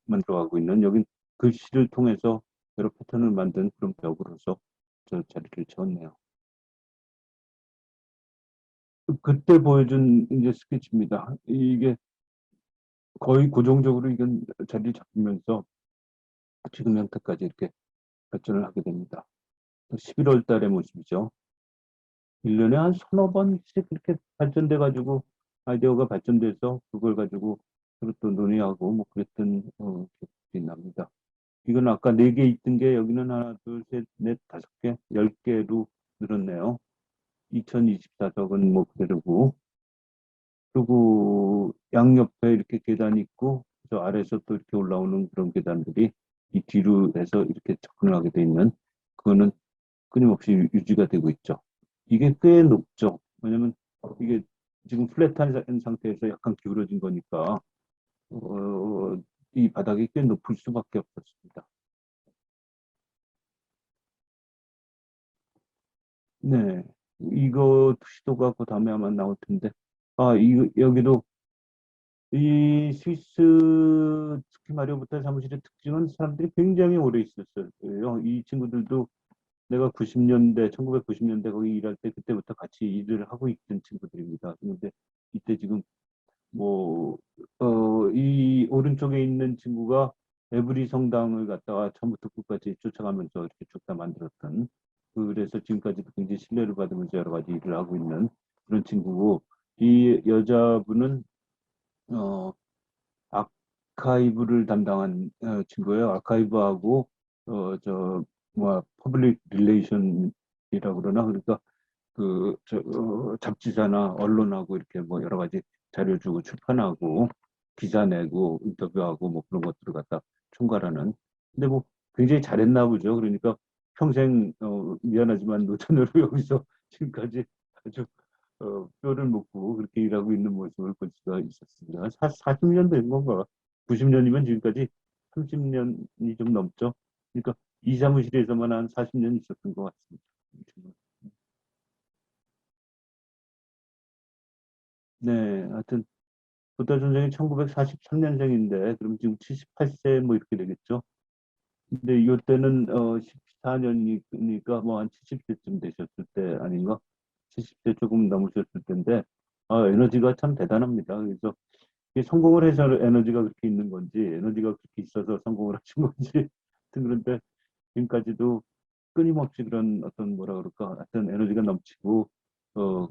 Speaker 1: 만들어가고 있는 여긴 글씨를 통해서 여러 패턴을 만든 그런 벽으로서 저 자리를 채웠네요. 그때 보여준 이제 스케치입니다. 이게 거의 고정적으로 이건 자리를 잡으면서 지금 형태까지 이렇게 발전을 하게 됩니다. 11월 달의 모습이죠. 1년에 한 서너 번씩 이렇게 발전돼 가지고 아이디어가 발전돼서 그걸 가지고 서로 또 논의하고 뭐 그랬던 기억이 납니다. 이건 아까 4개 있던 게 여기는 하나, 둘, 셋, 넷, 5개, 10개로 늘었네요. 2024석은 뭐 그대로고. 그리고 양옆에 이렇게 계단이 있고, 저 아래에서 또 이렇게 올라오는 그런 계단들이 이 뒤로 해서 이렇게 접근을 하게 돼 있는, 그거는 끊임없이 유지가 되고 있죠. 이게 꽤 높죠. 왜냐면 이게 지금 플랫한 상태에서 약간 기울어진 거니까, 어, 이 바닥이 꽤 높을 수밖에 없었습니다. 네. 이거 시도가 그 다음에 아마 나올 텐데. 아, 여기도 이 스위스 특히 마리오부터 사무실의 특징은 사람들이 굉장히 오래 있었어요. 이 친구들도 내가 90년대, 1990년대 거기 일할 때 그때부터 같이 일을 하고 있던 친구들입니다. 그런데 이때 지금 뭐, 이 오른쪽에 있는 친구가 에브리 성당을 갖다가 처음부터 끝까지 쫓아가면서 이렇게 쭉 다 만들었던, 그래서 지금까지도 굉장히 신뢰를 받으면서 여러 가지 일을 하고 있는 그런 친구고, 이 여자분은, 어, 아카이브를 담당한 친구예요. 아카이브하고, 퍼블릭 릴레이션이라고 그러나, 그러니까 잡지사나 언론하고 이렇게 뭐 여러 가지 자료 주고 출판하고 기사 내고 인터뷰하고 뭐 그런 것들을 갖다 총괄하는. 근데 뭐 굉장히 잘했나 보죠. 그러니까 평생 미안하지만 노천으로 여기서 지금까지 아주 뼈를 묻고 그렇게 일하고 있는 모습을 볼 수가 있었습니다. 40년 된 건가? 90년이면 지금까지 30년이 좀 넘죠. 그러니까 이 사무실에서만 한 40년 있었던 것 같습니다. 네, 하여튼 부다 선생이 1943년생인데 그럼 지금 78세 뭐 이렇게 되겠죠. 근데 이때는 14년이니까 뭐 한 70세쯤 되셨을 때 아닌가? 70세 조금 넘으셨을 텐데 에너지가 참 대단합니다. 그래서 이게 성공을 해서 에너지가 그렇게 있는 건지 에너지가 그렇게 있어서 성공을 하신 건지 하여튼 그런데 지금까지도 끊임없이 그런 어떤 뭐라 그럴까 하여튼 에너지가 넘치고 어,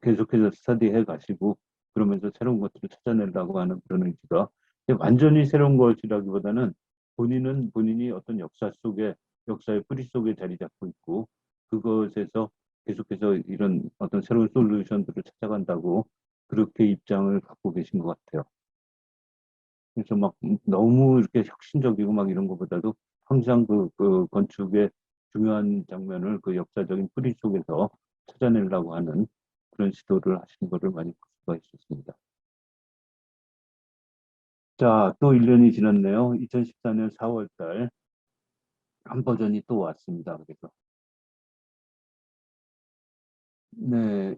Speaker 1: 계속해서 스터디해 가시고 그러면서 새로운 것들을 찾아내려고 하는 그런 의지가 완전히 새로운 것이라기보다는 본인은 본인이 어떤 역사 속에 역사의 뿌리 속에 자리 잡고 있고 그것에서 계속해서 이런 어떤 새로운 솔루션들을 찾아간다고 그렇게 입장을 갖고 계신 것 같아요. 그래서 막 너무 이렇게 혁신적이고 막 이런 것보다도 항상 그 건축의 중요한 장면을 그 역사적인 뿌리 속에서 찾아내려고 하는 그런 시도를 하시는 것을 많이 볼 수가 있었습니다. 자, 또 1년이 지났네요. 2014년 4월 달 한 버전이 또 왔습니다. 그래서 네,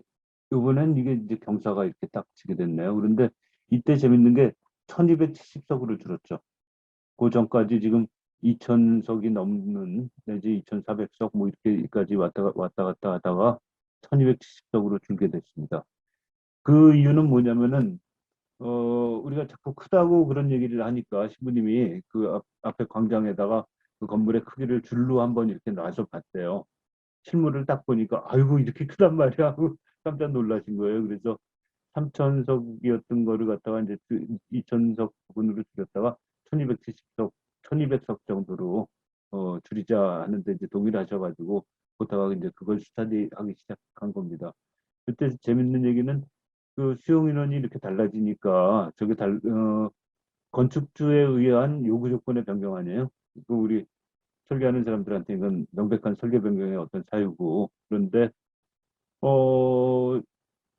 Speaker 1: 이번엔 이게 이제 경사가 이렇게 딱 지게 됐네요. 그런데 이때 재밌는 게 1270석으로 줄었죠. 그 전까지 지금 2000석이 넘는 내지 2400석 뭐 이렇게까지 왔다 갔다 하다가 1270석으로 줄게 됐습니다. 그 이유는 뭐냐면은 우리가 자꾸 크다고 그런 얘기를 하니까 신부님이 그 앞에 광장에다가 그 건물의 크기를 줄로 한번 이렇게 놔서 봤대요. 실물을 딱 보니까 아이고 이렇게 크단 말이야 하고 깜짝 놀라신 거예요. 그래서 3,000석이었던 거를 갖다가 이제 2,000석 부분으로 줄였다가 1,270석, 1,200석 정도로 줄이자 하는데 이제 동의를 하셔가지고 보다가 이제 그걸 스타디하기 시작한 겁니다. 그때 재밌는 얘기는 그 수용 인원이 이렇게 달라지니까 건축주에 의한 요구 조건의 변경 아니에요? 그 우리 설계하는 사람들한테 이건 명백한 설계 변경의 어떤 사유고 그런데 어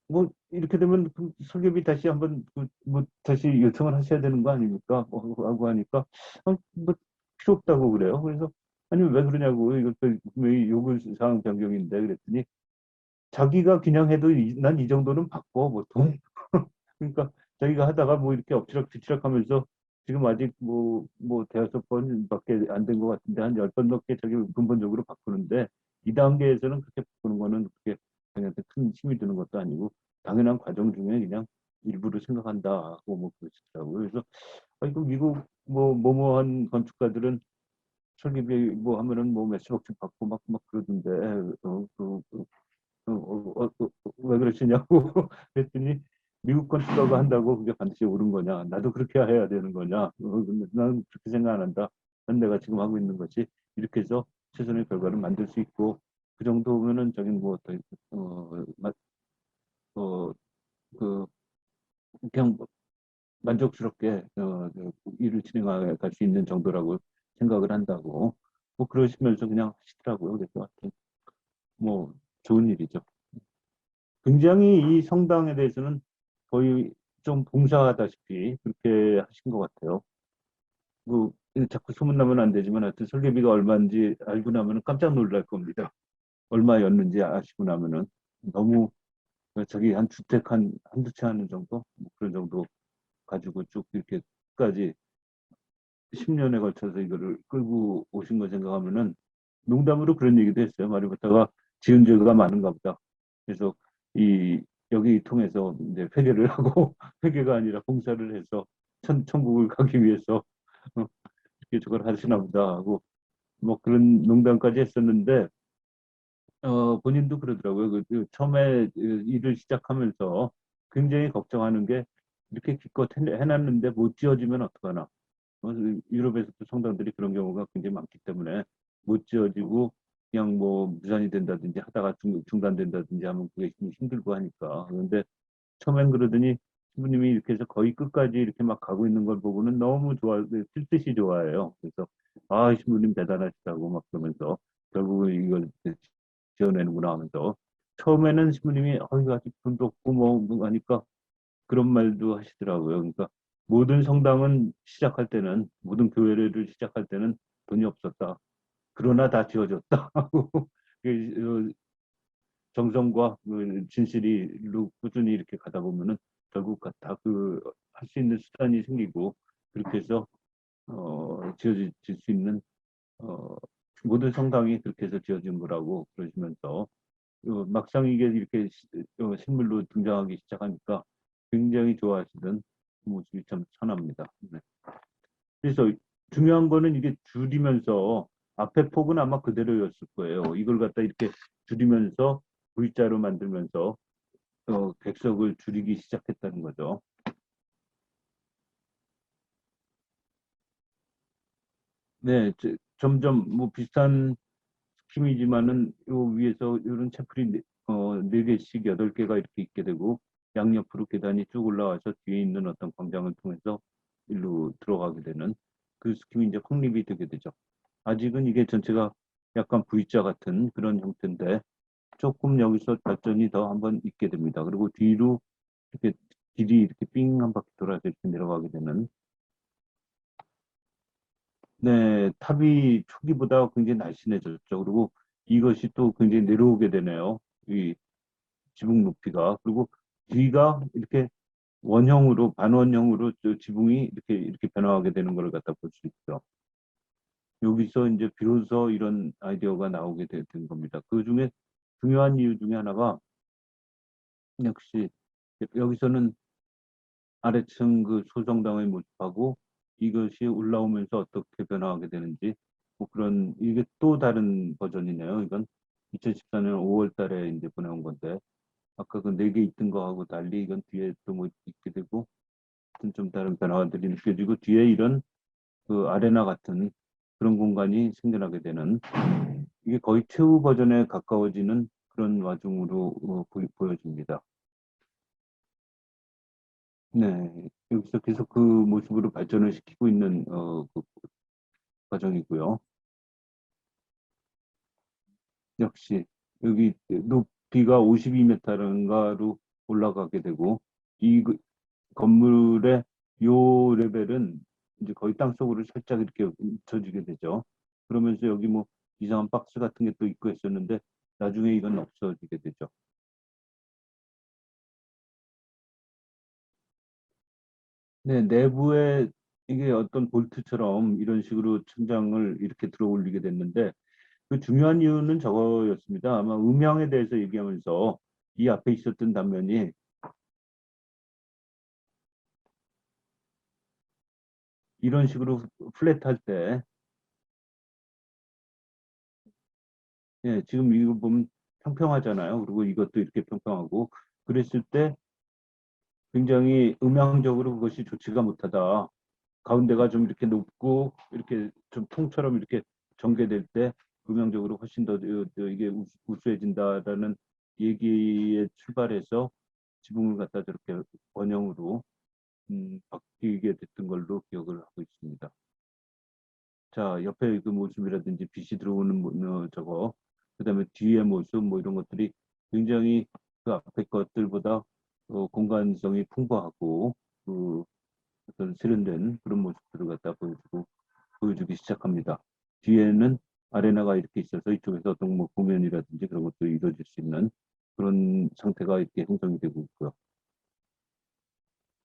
Speaker 1: 뭐 이렇게 되면 그 설계비 다시 한번 뭐 다시 요청을 하셔야 되는 거 아닙니까? 하고 하니까 뭐 필요 없다고 그래요. 그래서 아니 왜 그러냐고 이것도 왜 요구 사항 변경인데 그랬더니 자기가 그냥 해도 난 이 정도는 바꿔 보통. 그러니까 자기가 하다가 뭐 이렇게 엎치락뒤치락 하면서 지금 아직 뭐 대여섯 번밖에 안 된 것 같은데 한 열 번 넘게 자기 근본적으로 바꾸는데 이 단계에서는 그렇게 바꾸는 거는 그렇게 자기한테 큰 힘이 드는 것도 아니고 당연한 과정 중에 그냥 일부를 생각한다 하고 뭐 그러시더라고요. 그래서 이거 미국 뭐뭐한 건축가들은 설계비 뭐 하면은 뭐 몇십억씩 받고 막 그러던데 왜 그러시냐고 그랬더니 미국 건축가가 한다고 그게 반드시 옳은 거냐? 나도 그렇게 해야 되는 거냐? 근데 나는 그렇게 생각 안 한다. 난 내가 지금 하고 있는 것이 이렇게 해서 최선의 결과를 만들 수 있고 그 정도면은 저기 뭐 어, 그 그냥 만족스럽게 일을 진행할 수 있는 정도라고 생각을 한다고 뭐 그러시면서 그냥 하시더라고요. 그래서 하여튼 뭐 좋은 일이죠. 굉장히 이 성당에 대해서는 거의 좀 봉사하다시피 그렇게 하신 것 같아요. 그 자꾸 소문나면 안 되지만 하여튼 설계비가 얼마인지 알고 나면 깜짝 놀랄 겁니다. 얼마였는지 아시고 나면은 너무 저기 한 주택 한두 채 하는 정도? 뭐 그런 정도 가지고 쭉 이렇게 끝까지 10년에 걸쳐서 이거를 끌고 오신 거 생각하면은 농담으로 그런 얘기도 했어요. 말이 못하가 지은 죄가 많은가 보다. 그래서 이 여기 통해서 이제 회개를 하고 회개가 아니라 봉사를 해서 천국을 가기 위해서 이렇게 저걸 하시나 보다 하고 뭐 그런 농담까지 했었는데 본인도 그러더라고요. 처음에 일을 시작하면서 굉장히 걱정하는 게 이렇게 기껏 해놨는데 못 지어지면 어떡하나. 유럽에서도 성당들이 그런 경우가 굉장히 많기 때문에 못 지어지고 그냥 뭐 무산이 된다든지 하다가 중단된다든지 하면 그게 힘들고 하니까. 그런데 처음엔 그러더니 신부님이 이렇게 해서 거의 끝까지 이렇게 막 가고 있는 걸 보고는 너무 필듯이 좋아해요. 그래서 아, 신부님 대단하시다고 막 그러면서 결국은 이걸 지어내는구나 하면서 처음에는 신부님이 이거 아직 돈도 없고 뭐 하니까 그런 말도 하시더라고요. 그러니까 모든 성당은 시작할 때는 모든 교회를 시작할 때는 돈이 없었다. 그러나 다 지어졌다. 하고 정성과 그 진실이 꾸준히 이렇게 가다 보면은 결국 다 그 할 수 있는 수단이 생기고 그렇게 해서 지어질 수 있는 어, 모든 성당이 그렇게 해서 지어진 거라고 그러시면서 막상 이게 이렇게 실물로 등장하기 시작하니까 굉장히 좋아하시던 모습이 참 선합니다. 네. 그래서 중요한 거는 이게 줄이면서 앞에 폭은 아마 그대로였을 거예요. 이걸 갖다 이렇게 줄이면서 V자로 만들면서 객석을 줄이기 시작했다는 거죠. 네, 점점 뭐 비슷한 스킴이지만은 요 위에서 이런 채플이 네 개씩 여덟 개가 이렇게 있게 되고 양옆으로 계단이 쭉 올라와서 뒤에 있는 어떤 광장을 통해서 일로 들어가게 되는 그 스킴이 이제 확립이 되게 되죠. 아직은 이게 전체가 약간 V자 같은 그런 형태인데 조금 여기서 발전이 더 한번 있게 됩니다. 그리고 뒤로 이렇게 길이 이렇게 삥 한 바퀴 돌아서 이렇게 내려가게 되는. 네, 탑이 초기보다 굉장히 날씬해졌죠. 그리고 이것이 또 굉장히 내려오게 되네요. 이 지붕 높이가. 그리고 뒤가 이렇게 원형으로, 반원형으로 저 지붕이 이렇게 변화하게 되는 걸 갖다 볼 수 있죠. 여기서 이제 비로소 이런 아이디어가 나오게 된 겁니다. 그 중에 중요한 이유 중에 하나가 역시 여기서는 아래층 그 소정당의 모습하고 이것이 올라오면서 어떻게 변화하게 되는지 뭐 그런 이게 또 다른 버전이네요. 이건 2014년 5월 달에 이제 보내온 건데 아까 그 4개 있던 거하고 달리 이건 뒤에 또 뭐 있게 되고 좀 다른 변화들이 느껴지고 뒤에 이런 그 아레나 같은 그런 공간이 생겨나게 되는 이게 거의 최후 버전에 가까워지는 그런 와중으로 보여집니다. 네, 여기서 계속 그 모습으로 발전을 시키고 있는 그 과정이고요. 역시 여기 높이가 52m인가로 올라가게 되고 이 건물의 요 레벨은 이제 거의 땅속으로 살짝 이렇게 묻혀지게 되죠. 그러면서 여기 뭐 이상한 박스 같은 게 또 있고 했었는데 나중에 이건 없어지게 되죠. 네, 내부에 이게 어떤 볼트처럼 이런 식으로 천장을 이렇게 들어 올리게 됐는데 그 중요한 이유는 저거였습니다. 아마 음향에 대해서 얘기하면서 이 앞에 있었던 단면이 이런 식으로 플랫할 때, 예, 지금 이거 보면 평평하잖아요. 그리고 이것도 이렇게 평평하고 그랬을 때 굉장히 음향적으로 그것이 좋지가 못하다. 가운데가 좀 이렇게 높고 이렇게 좀 통처럼 이렇게 전개될 때 음향적으로 훨씬 더 이게 우수해진다라는 얘기에 출발해서 지붕을 갖다 저렇게 원형으로 바뀌게 됐던 걸로 기억을 하고 있습니다. 자, 옆에 그 모습이라든지 빛이 들어오는 저거, 그다음에 뒤에 모습 뭐 이런 것들이 굉장히 그 앞에 것들보다 공간성이 풍부하고 그 어떤 세련된 그런 모습들을 갖다 보여주기 시작합니다. 뒤에는 아레나가 이렇게 있어서 이쪽에서 어떤 뭐 공연이라든지 그런 것도 이루어질 수 있는 그런 상태가 이렇게 형성이 되고 있고요.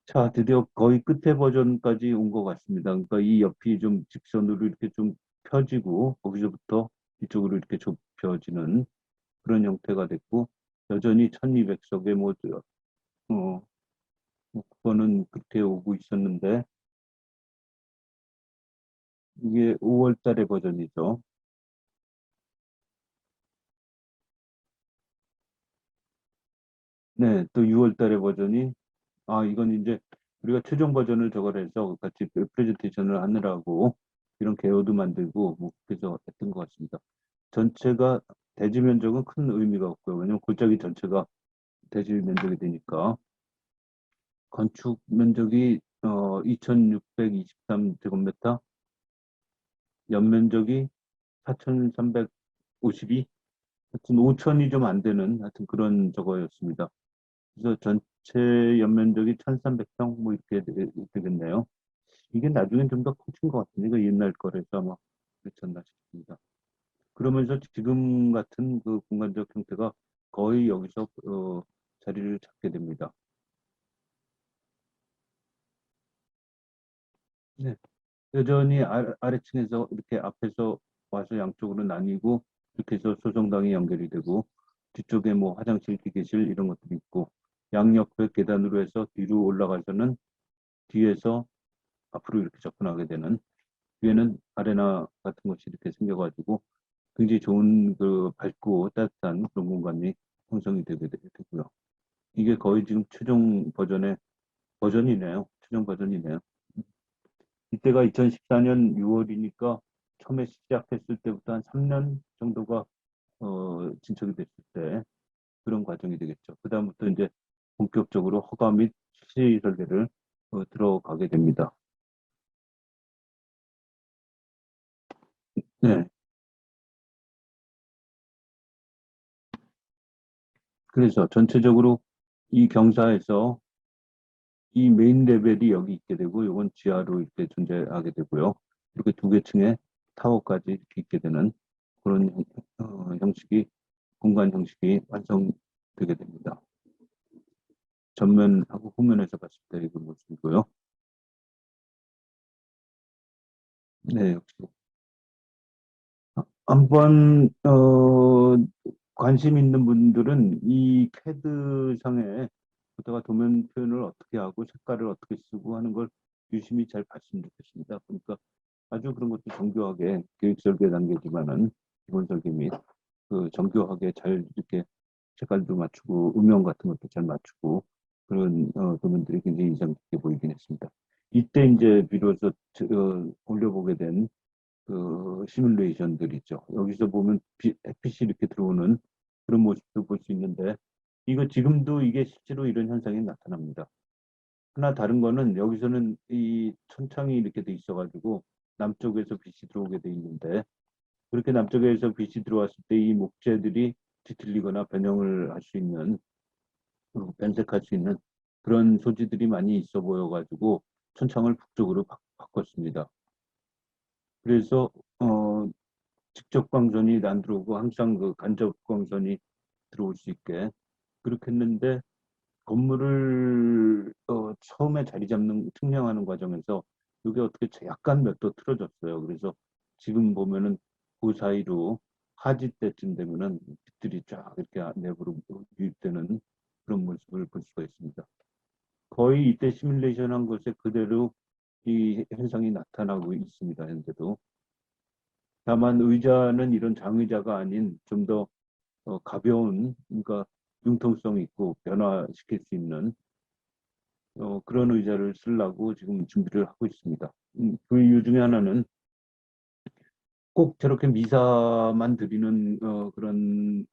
Speaker 1: 자, 드디어 거의 끝에 버전까지 온 것 같습니다. 그러니까 이 옆이 좀 직선으로 이렇게 좀 펴지고 거기서부터 이쪽으로 이렇게 좁혀지는 그런 형태가 됐고 여전히 1200석의 뭐 그거는 그렇게 오고 있었는데 이게 5월 달의 버전이죠. 네, 또 6월 달의 버전이 이건 이제 우리가 최종 버전을 저걸 해서 같이 프레젠테이션을 하느라고 이런 개요도 만들고 뭐 그래서 했던 것 같습니다. 전체가 대지 면적은 큰 의미가 없고요. 왜냐면 골짜기 전체가 대지 면적이 되니까 건축 면적이 2,623제곱미터, 연면적이 4,352, 하여튼 5천이 좀 안 되는 하여튼 그런 저거였습니다. 그래서 전체 연면적이 1,300평 뭐 이렇게 되겠네요. 이게 나중엔 좀 더 커진 것 같은데 이거 옛날 거라서 아마 그렇지 않나 싶습니다. 그러면서 지금 같은 그 공간적 형태가 거의 여기서 자리를 잡게 됩니다. 네. 여전히 아래층에서 이렇게 앞에서 와서 양쪽으로 나뉘고 이렇게 해서 소정당이 연결이 되고 뒤쪽에 뭐 화장실, 기계실 이런 것들이 있고 양옆에 계단으로 해서 뒤로 올라가서는 뒤에서 앞으로 이렇게 접근하게 되는 뒤에는 아레나 같은 것이 이렇게 생겨가지고 굉장히 좋은 그 밝고 따뜻한 그런 공간이 형성이 되고요. 이게 거의 지금 최종 버전의 버전이네요. 최종 버전이네요. 이때가 2014년 6월이니까 처음에 시작했을 때부터 한 3년 정도가 진척이 됐을 때 그런 과정이 되겠죠. 그다음부터 이제 본격적으로 허가 및 실시 설계를 들어가게 됩니다. 네. 그래서 전체적으로 이 경사에서 이 메인 레벨이 여기 있게 되고, 이건 지하로 이렇게 존재하게 되고요. 이렇게 두 개 층의 타워까지 이렇게 있게 되는 그런 형식이, 공간 형식이 완성되게 됩니다. 전면하고 후면에서 봤을 때 이거 모습이고요. 네, 역시 한번 관심 있는 분들은 이 캐드 상에 보다가 도면 표현을 어떻게 하고 색깔을 어떻게 쓰고 하는 걸 유심히 잘 봤으면 좋겠습니다. 그러니까 아주 그런 것도 정교하게 계획 설계 단계지만은 기본 설계 및 그 정교하게 잘 이렇게 색깔도 맞추고 음영 같은 것도 잘 맞추고 그런 도면들이 굉장히 인상 깊게 보이긴 했습니다. 이때 이제 비로소 올려보게 된 그 시뮬레이션들 있죠. 여기서 보면 햇빛이 이렇게 들어오는 그런 모습도 볼 수 있는데, 이거 지금도 이게 실제로 이런 현상이 나타납니다. 하나 다른 거는 여기서는 이 천창이 이렇게 돼 있어가지고 남쪽에서 빛이 들어오게 돼 있는데, 그렇게 남쪽에서 빛이 들어왔을 때 이 목재들이 뒤틀리거나 변형을 할 수 있는, 변색할 수 있는 그런 소지들이 많이 있어 보여가지고 천창을 북쪽으로 바꿨습니다. 그래서 직접 광선이 안 들어오고 항상 그 간접 광선이 들어올 수 있게 그렇게 했는데, 건물을 처음에 자리 잡는 측량하는 과정에서 이게 어떻게 약간 몇 도 틀어졌어요. 그래서 지금 보면은 그 사이로 하지 때쯤 되면은 빛들이 쫙 이렇게 내부로 유입되는 그런 모습을 볼 수가 있습니다. 거의 이때 시뮬레이션 한 것에 그대로 이 현상이 나타나고 있습니다. 현재도. 다만 의자는 이런 장의자가 아닌 좀 더 가벼운, 그러니까 융통성 있고 변화시킬 수 있는 그런 의자를 쓰려고 지금 준비를 하고 있습니다. 그 이유 중에 하나는 꼭 저렇게 미사만 드리는 그런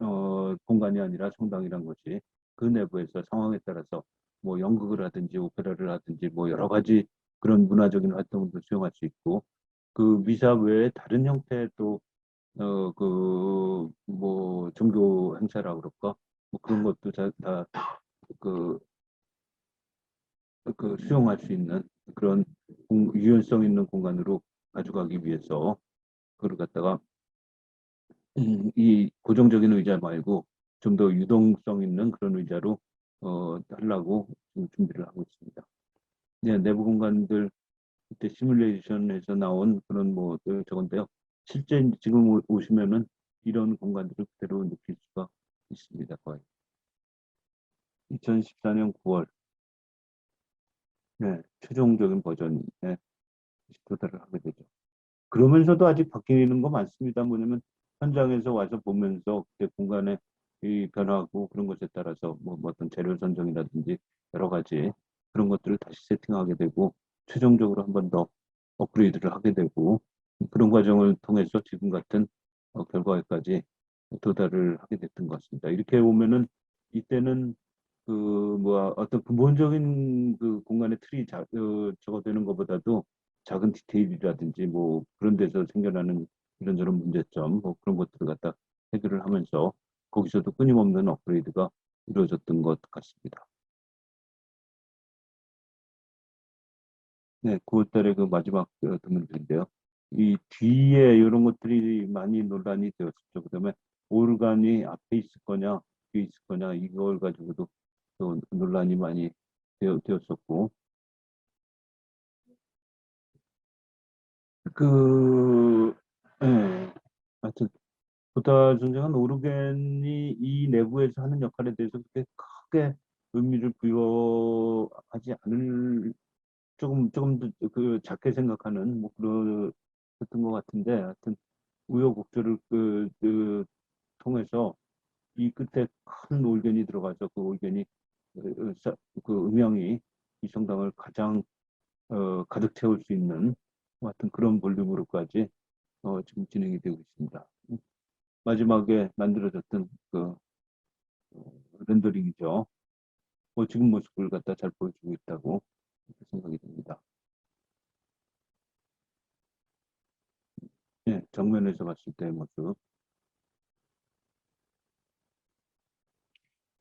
Speaker 1: 공간이 아니라 성당이란 것이 그 내부에서 상황에 따라서 뭐 연극을 하든지 오페라를 하든지 뭐 여러 가지 그런 문화적인 활동도 수용할 수 있고, 그 미사 외에 다른 형태의 또 뭐 종교 행사라 그럴까 뭐 그런 것도 다그 수용할 수 있는 그런 유연성 있는 공간으로 가져가기 위해서 그걸 갖다가 이 고정적인 의자 말고 좀 더 유동성 있는 그런 의자로 하려고 지금 준비를 하고 있습니다. 네, 내부 공간들 그때 시뮬레이션에서 나온 그런 뭐 저건데요. 실제 지금 오시면은 이런 공간들을 그대로 느낄 수가 있습니다. 거의 2014년 9월 네, 최종적인 버전에 도달을 하게 되죠. 그러면서도 아직 바뀌는 거 많습니다. 뭐냐면 현장에서 와서 보면서 그때 공간의 이 변화하고 그런 것에 따라서 뭐 어떤 재료 선정이라든지 여러 가지 그런 것들을 다시 세팅하게 되고 최종적으로 한 번 더 업그레이드를 하게 되고 그런 과정을 통해서 지금 같은 결과에까지 도달을 하게 됐던 것 같습니다. 이렇게 보면은 이때는 그 뭐 어떤 근본적인 그 공간의 틀이 적어되는 것보다도 작은 디테일이라든지 뭐 그런 데서 생겨나는 이런저런 문제점 뭐 그런 것들을 갖다 해결을 하면서 거기서도 끊임없는 업그레이드가 이루어졌던 것 같습니다. 네, 9월달에 그 마지막 드문들인데요. 이 뒤에 이런 것들이 많이 논란이 되었었죠. 그다음에 오르간이 앞에 있을 거냐 뒤에 있을 거냐 이걸 가지고도 또 논란이 많이 되었었고, 그 예, 하여튼 보다 존재한 오르겐이 이 내부에서 하는 역할에 대해서 그렇게 크게 의미를 부여하지 않을, 조금 더 그 작게 생각하는 뭐 그랬던 것 같은데, 하여튼 우여곡절을 통해서 이 끝에 큰 올견이 들어가서 그 올견이 그 음영이 이 성당을 가장 가득 채울 수 있는 같은 그런 볼륨으로까지 지금 진행이 되고 있습니다. 마지막에 만들어졌던 그 렌더링이죠. 지금 모습을 갖다 잘 보여주고 있다고 생각이 듭니다. 예, 네, 정면에서 봤을 때의 모습.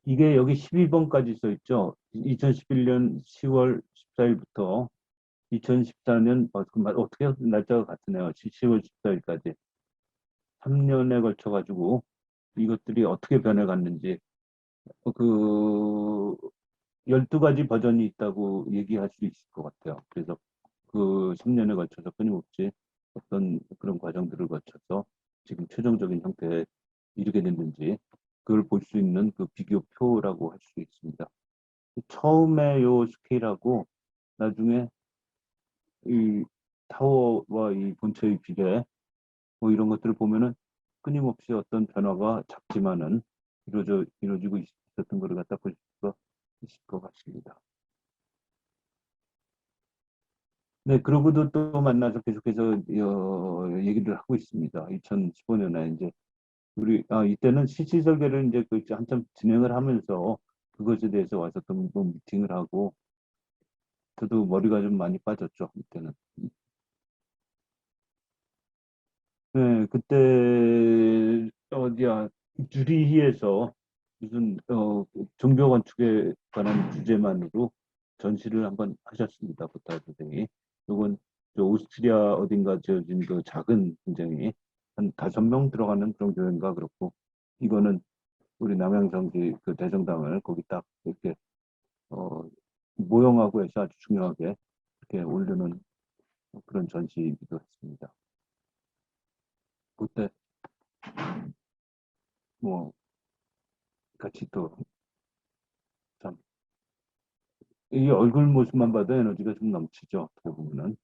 Speaker 1: 이게 여기 12번까지 써 있죠. 2011년 10월 14일부터 2014년, 어떻게 날짜가 같으네요. 10월 14일까지. 3년에 걸쳐가지고 이것들이 어떻게 변해갔는지, 그, 12가지 버전이 있다고 얘기할 수 있을 것 같아요. 그래서 그 3년에 걸쳐서 끊임없이 어떤 그런 과정들을 거쳐서 지금 최종적인 형태에 이르게 됐는지, 그걸 볼 수 있는 그 비교표라고 할 수 있습니다. 처음에 요 스케일하고 나중에 이 타워와 이 본체의 비례 뭐 이런 것들을 보면은 끊임없이 어떤 변화가 작지만은 이루어지고 있었던 것을 갖다 볼 수가 있을 것 같습니다. 네, 그러고도 또 만나서 계속해서 얘기를 하고 있습니다. 2015년에 이제 이때는 실시 설계를 이제 그 한참 진행을 하면서 그것에 대해서 와서 또 미팅을 하고 저도 머리가 좀 많이 빠졌죠, 이때는. 네, 그때 어디야 주리히에서 무슨 종교 건축에 관한 주제만으로 전시를 한번 하셨습니다. 보타 선생이. 이건 저 오스트리아 어딘가 지어진 그 작은 굉장히 한 5명 들어가는 그런 교회인가 그렇고 이거는 우리 남양성지 그 대성당을 거기 딱 이렇게 어, 모형하고 해서 아주 중요하게 이렇게 올려놓은 그런 전시이기도 했습니다. 그때 뭐 같이 또 참, 이 얼굴 모습만 봐도 에너지가 좀 넘치죠. 어떻게 보면은.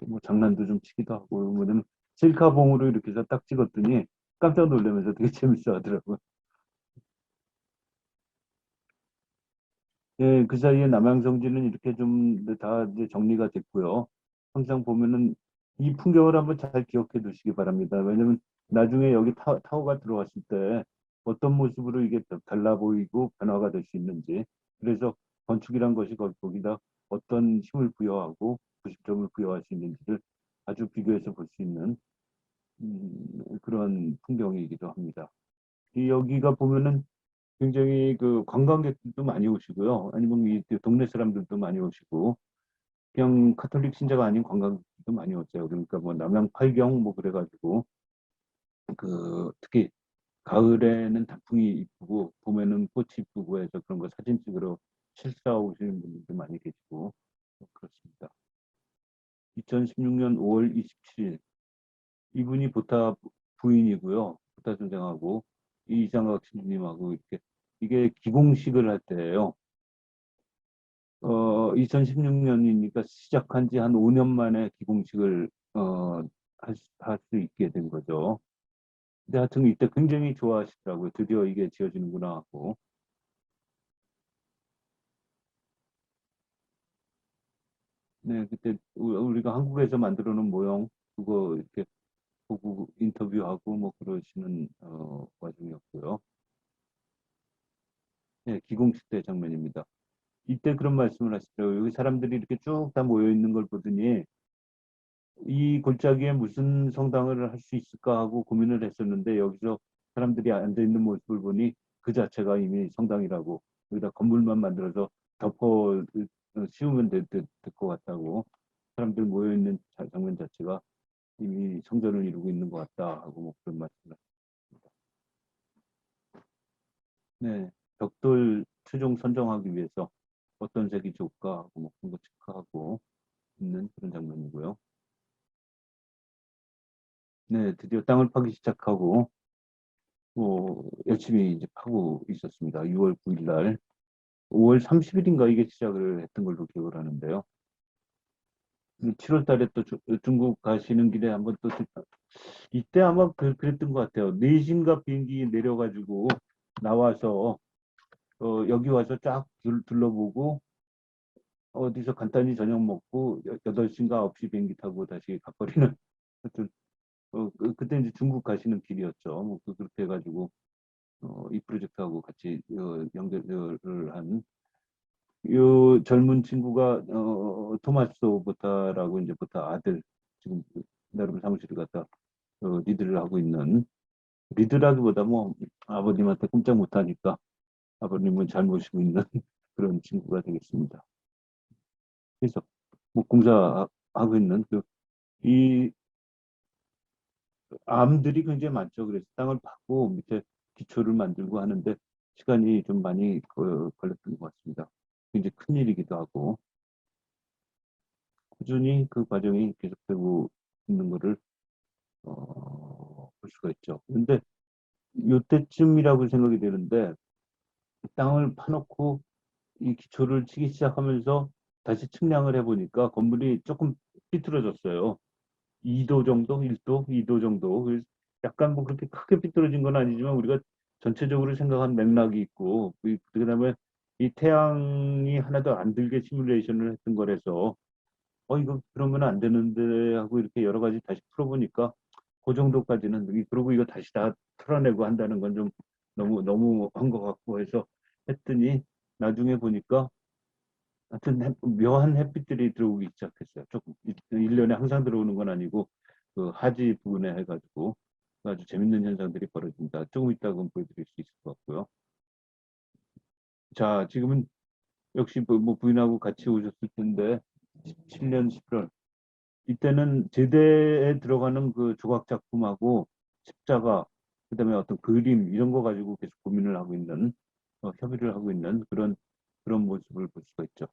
Speaker 1: 뭐 장난도 좀 치기도 하고, 뭐냐면 셀카봉으로 이렇게 해서 딱 찍었더니 깜짝 놀라면서 되게 재밌어 하더라고요. 예, 그 사이에 남양성지는 이렇게 좀 다 이제 정리가 됐고요. 항상 보면은 이 풍경을 한번 잘 기억해 두시기 바랍니다. 왜냐면 나중에 여기 타워가 들어왔을 때 어떤 모습으로 이게 달라 보이고 변화가 될 수 있는지. 그래서 건축이란 것이 거기다 어떤 힘을 부여하고 구심점을 부여할 수 있는지를 아주 비교해서 볼 수 있는 그런 풍경이기도 합니다. 여기가 보면은 굉장히 그 관광객들도 많이 오시고요. 아니면 이 동네 사람들도 많이 오시고, 그냥 카톨릭 신자가 아닌 관광객들도 많이 오세요. 그러니까 뭐 남양 팔경 뭐 그래가지고, 그 특히 가을에는 단풍이 이쁘고, 봄에는 꽃이 이쁘고 해서 그런 거 사진 찍으러 실사 오시는 분들도 많이 계시고, 그렇습니다. 2016년 5월 27일, 이분이 보타 부인이고요. 보타 선생하고, 이장학 신부님하고 이렇게, 이게 기공식을 할 때예요. 2016년이니까 시작한 지 한 5년 만에 기공식을 할 수 있게 된 거죠. 근데 하여튼 이때 굉장히 좋아하시더라고요. 드디어 이게 지어지는구나 하고. 네, 그때 우리가 한국에서 만들어 놓은 모형 그거 이렇게 보고 인터뷰하고 뭐 그러시는 와중이었고요. 네, 기공식 때 장면입니다. 이때 그런 말씀을 하시더라고요. 여기 사람들이 이렇게 쭉 다 모여 있는 걸 보더니 이 골짜기에 무슨 성당을 할 수 있을까 하고 고민을 했었는데 여기서 사람들이 앉아 있는 모습을 보니 그 자체가 이미 성당이라고 여기다 건물만 만들어서 덮어 씌우면 될 것 같다고 사람들 모여 있는 장면 자체가 이미 성전을 이루고 있는 것 같다 하고 뭐 그런 말씀을 하셨습니다. 네, 벽돌 최종 선정하기 위해서 어떤 색이 좋을까 하고 뭐 그런 거 체크하고 있는 그런 장면이고요. 네, 드디어 땅을 파기 시작하고 열심히 이제 파고 있었습니다. 6월 9일 날, 5월 30일인가 이게 시작을 했던 걸로 기억을 하는데요. 7월 달에 또 중국 가시는 길에 한번 또 이때 아마 그랬던 것 같아요. 4시인가 비행기 내려가지고 나와서 여기 와서 쫙 둘러보고 어디서 간단히 저녁 먹고 8시인가 9시 비행기 타고 다시 가버리는 하여튼 그때 이제 중국 가시는 길이었죠. 뭐 그렇게 해가지고 이 프로젝트하고 같이 연결을 한 이 젊은 친구가 토마스 보타라고 이제 보타 아들 지금 나름 사무실을 갖다 리드를 하고 있는, 리드라기보다 뭐 아버님한테 꼼짝 못하니까 아버님은 잘 모시고 있는 그런 친구가 되겠습니다. 그래서 뭐 공사하고 있는 이 암들이 굉장히 많죠. 그래서 땅을 파고 밑에 기초를 만들고 하는데 시간이 좀 많이 걸렸던 것 같습니다. 굉장히 큰 일이기도 하고 꾸준히 그 과정이 계속되고 있는 것을 볼 수가 있죠. 그런데 이때쯤이라고 생각이 되는데 땅을 파놓고 이 기초를 치기 시작하면서 다시 측량을 해보니까 건물이 조금 삐뚤어졌어요. 2도 정도, 1도, 2도 정도. 그래서 약간 뭐 그렇게 크게 삐뚤어진 건 아니지만 우리가 전체적으로 생각한 맥락이 있고, 그다음에 이 태양이 하나도 안 들게 시뮬레이션을 했던 거라서, 이거 그러면 안 되는데 하고 이렇게 여러 가지 다시 풀어보니까 그 정도까지는, 그리고 이거 다시 다 털어내고 한다는 건 좀 너무 한 것 같고 해서 했더니 나중에 보니까 하여튼 묘한 햇빛들이 들어오기 시작했어요. 조금 1년에 항상 들어오는 건 아니고 그 하지 부근에 해가지고 아주 재밌는 현상들이 벌어진다. 조금 이따가 보여드릴 수 있을 것 같고요. 자, 지금은 역시 뭐 부인하고 같이 오셨을 텐데 17년 11월 이때는 제대에 들어가는 그 조각 작품하고 십자가 그다음에 어떤 그림 이런 거 가지고 계속 고민을 하고 있는 협의를 하고 있는 그런 모습을 볼 수가 있죠.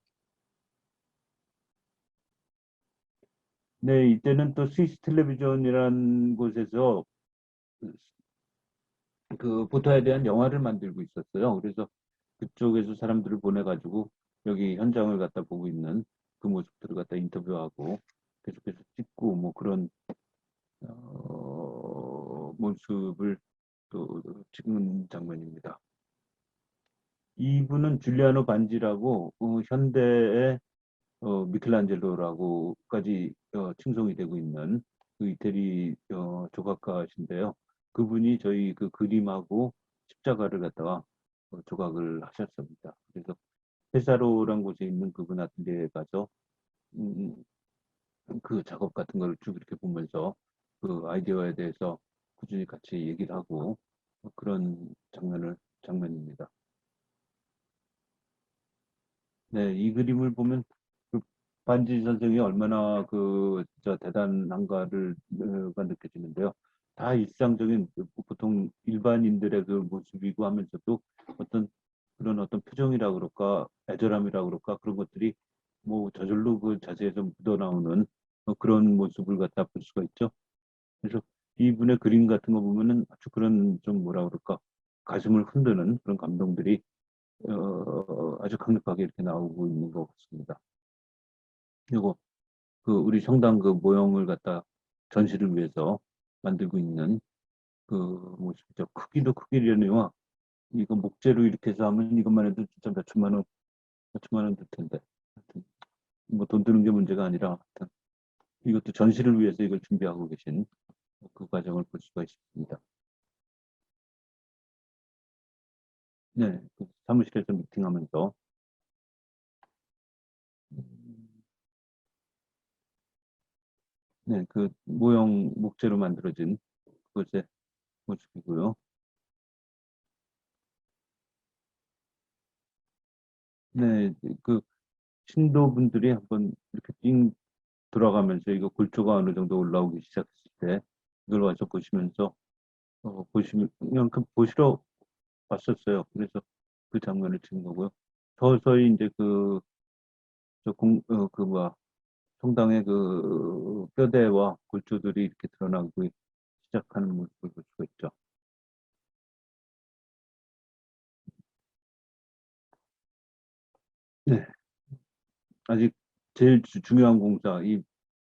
Speaker 1: 네, 이때는 또 스위스 텔레비전이라는 곳에서 그 포토에 대한 영화를 만들고 있었어요. 그래서 그쪽에서 사람들을 보내가지고 여기 현장을 갖다 보고 있는 그 모습들을 갖다 인터뷰하고 계속해서 찍고 뭐 그런 모습을 또 찍은 장면입니다. 이분은 줄리아노 반지라고 현대의 미켈란젤로라고까지 칭송이 되고 있는 그 이태리 조각가신데요. 그분이 저희 그 그림하고 십자가를 갖다가 조각을 하셨습니다. 그래서 페사로란 곳에 있는 그분 아틀리에에 가서 음, 그 작업 같은 걸 쭉 이렇게 보면서 그 아이디어에 대해서 꾸준히 같이 얘기를 하고 그런 장면입니다. 네, 이 그림을 보면 그 반지 선생이 얼마나 진짜 대단한가를 가 느껴지는데요. 다 일상적인 보통 일반인들의 그 모습이고 하면서도 어떤 그런 어떤 표정이라 그럴까 애절함이라 그럴까 그런 것들이 뭐 저절로 그 자세에서 묻어나오는 그런 모습을 갖다 볼 수가 있죠. 그래서 이분의 그림 같은 거 보면은 아주 그런 좀 뭐라 그럴까 가슴을 흔드는 그런 감동들이 아주 강력하게 이렇게 나오고 있는 것 같습니다. 그리고 그 우리 성당 그 모형을 갖다 전시를 위해서 만들고 있는 그 모습이죠. 크기도 크기려니와 이거 목재로 이렇게 해서 하면 이것만 해도 진짜 몇천만 원 들 텐데. 하여튼 뭐 돈 드는 게 문제가 아니라 하여튼 이것도 전시를 위해서 이걸 준비하고 계신 그 과정을 볼 수가 있습니다. 네, 그 사무실에서 미팅하면서 네, 그 모형 목재로 만들어진 그것의 모습이고요. 네, 그 신도분들이 한번 이렇게 띵 돌아가면서 이거 골조가 어느 정도 올라오기 시작했을 때 이걸 와서 보시면서 보시면 그냥 그 보시러 왔었어요. 그래서 그 장면을 찍은 거고요. 서서히 이제 그 뭐야 성당의 그 뼈대와 골조들이 이렇게 드러나고 시작하는 모습을 볼 수가 있죠. 네, 아직 제일 중요한 공사,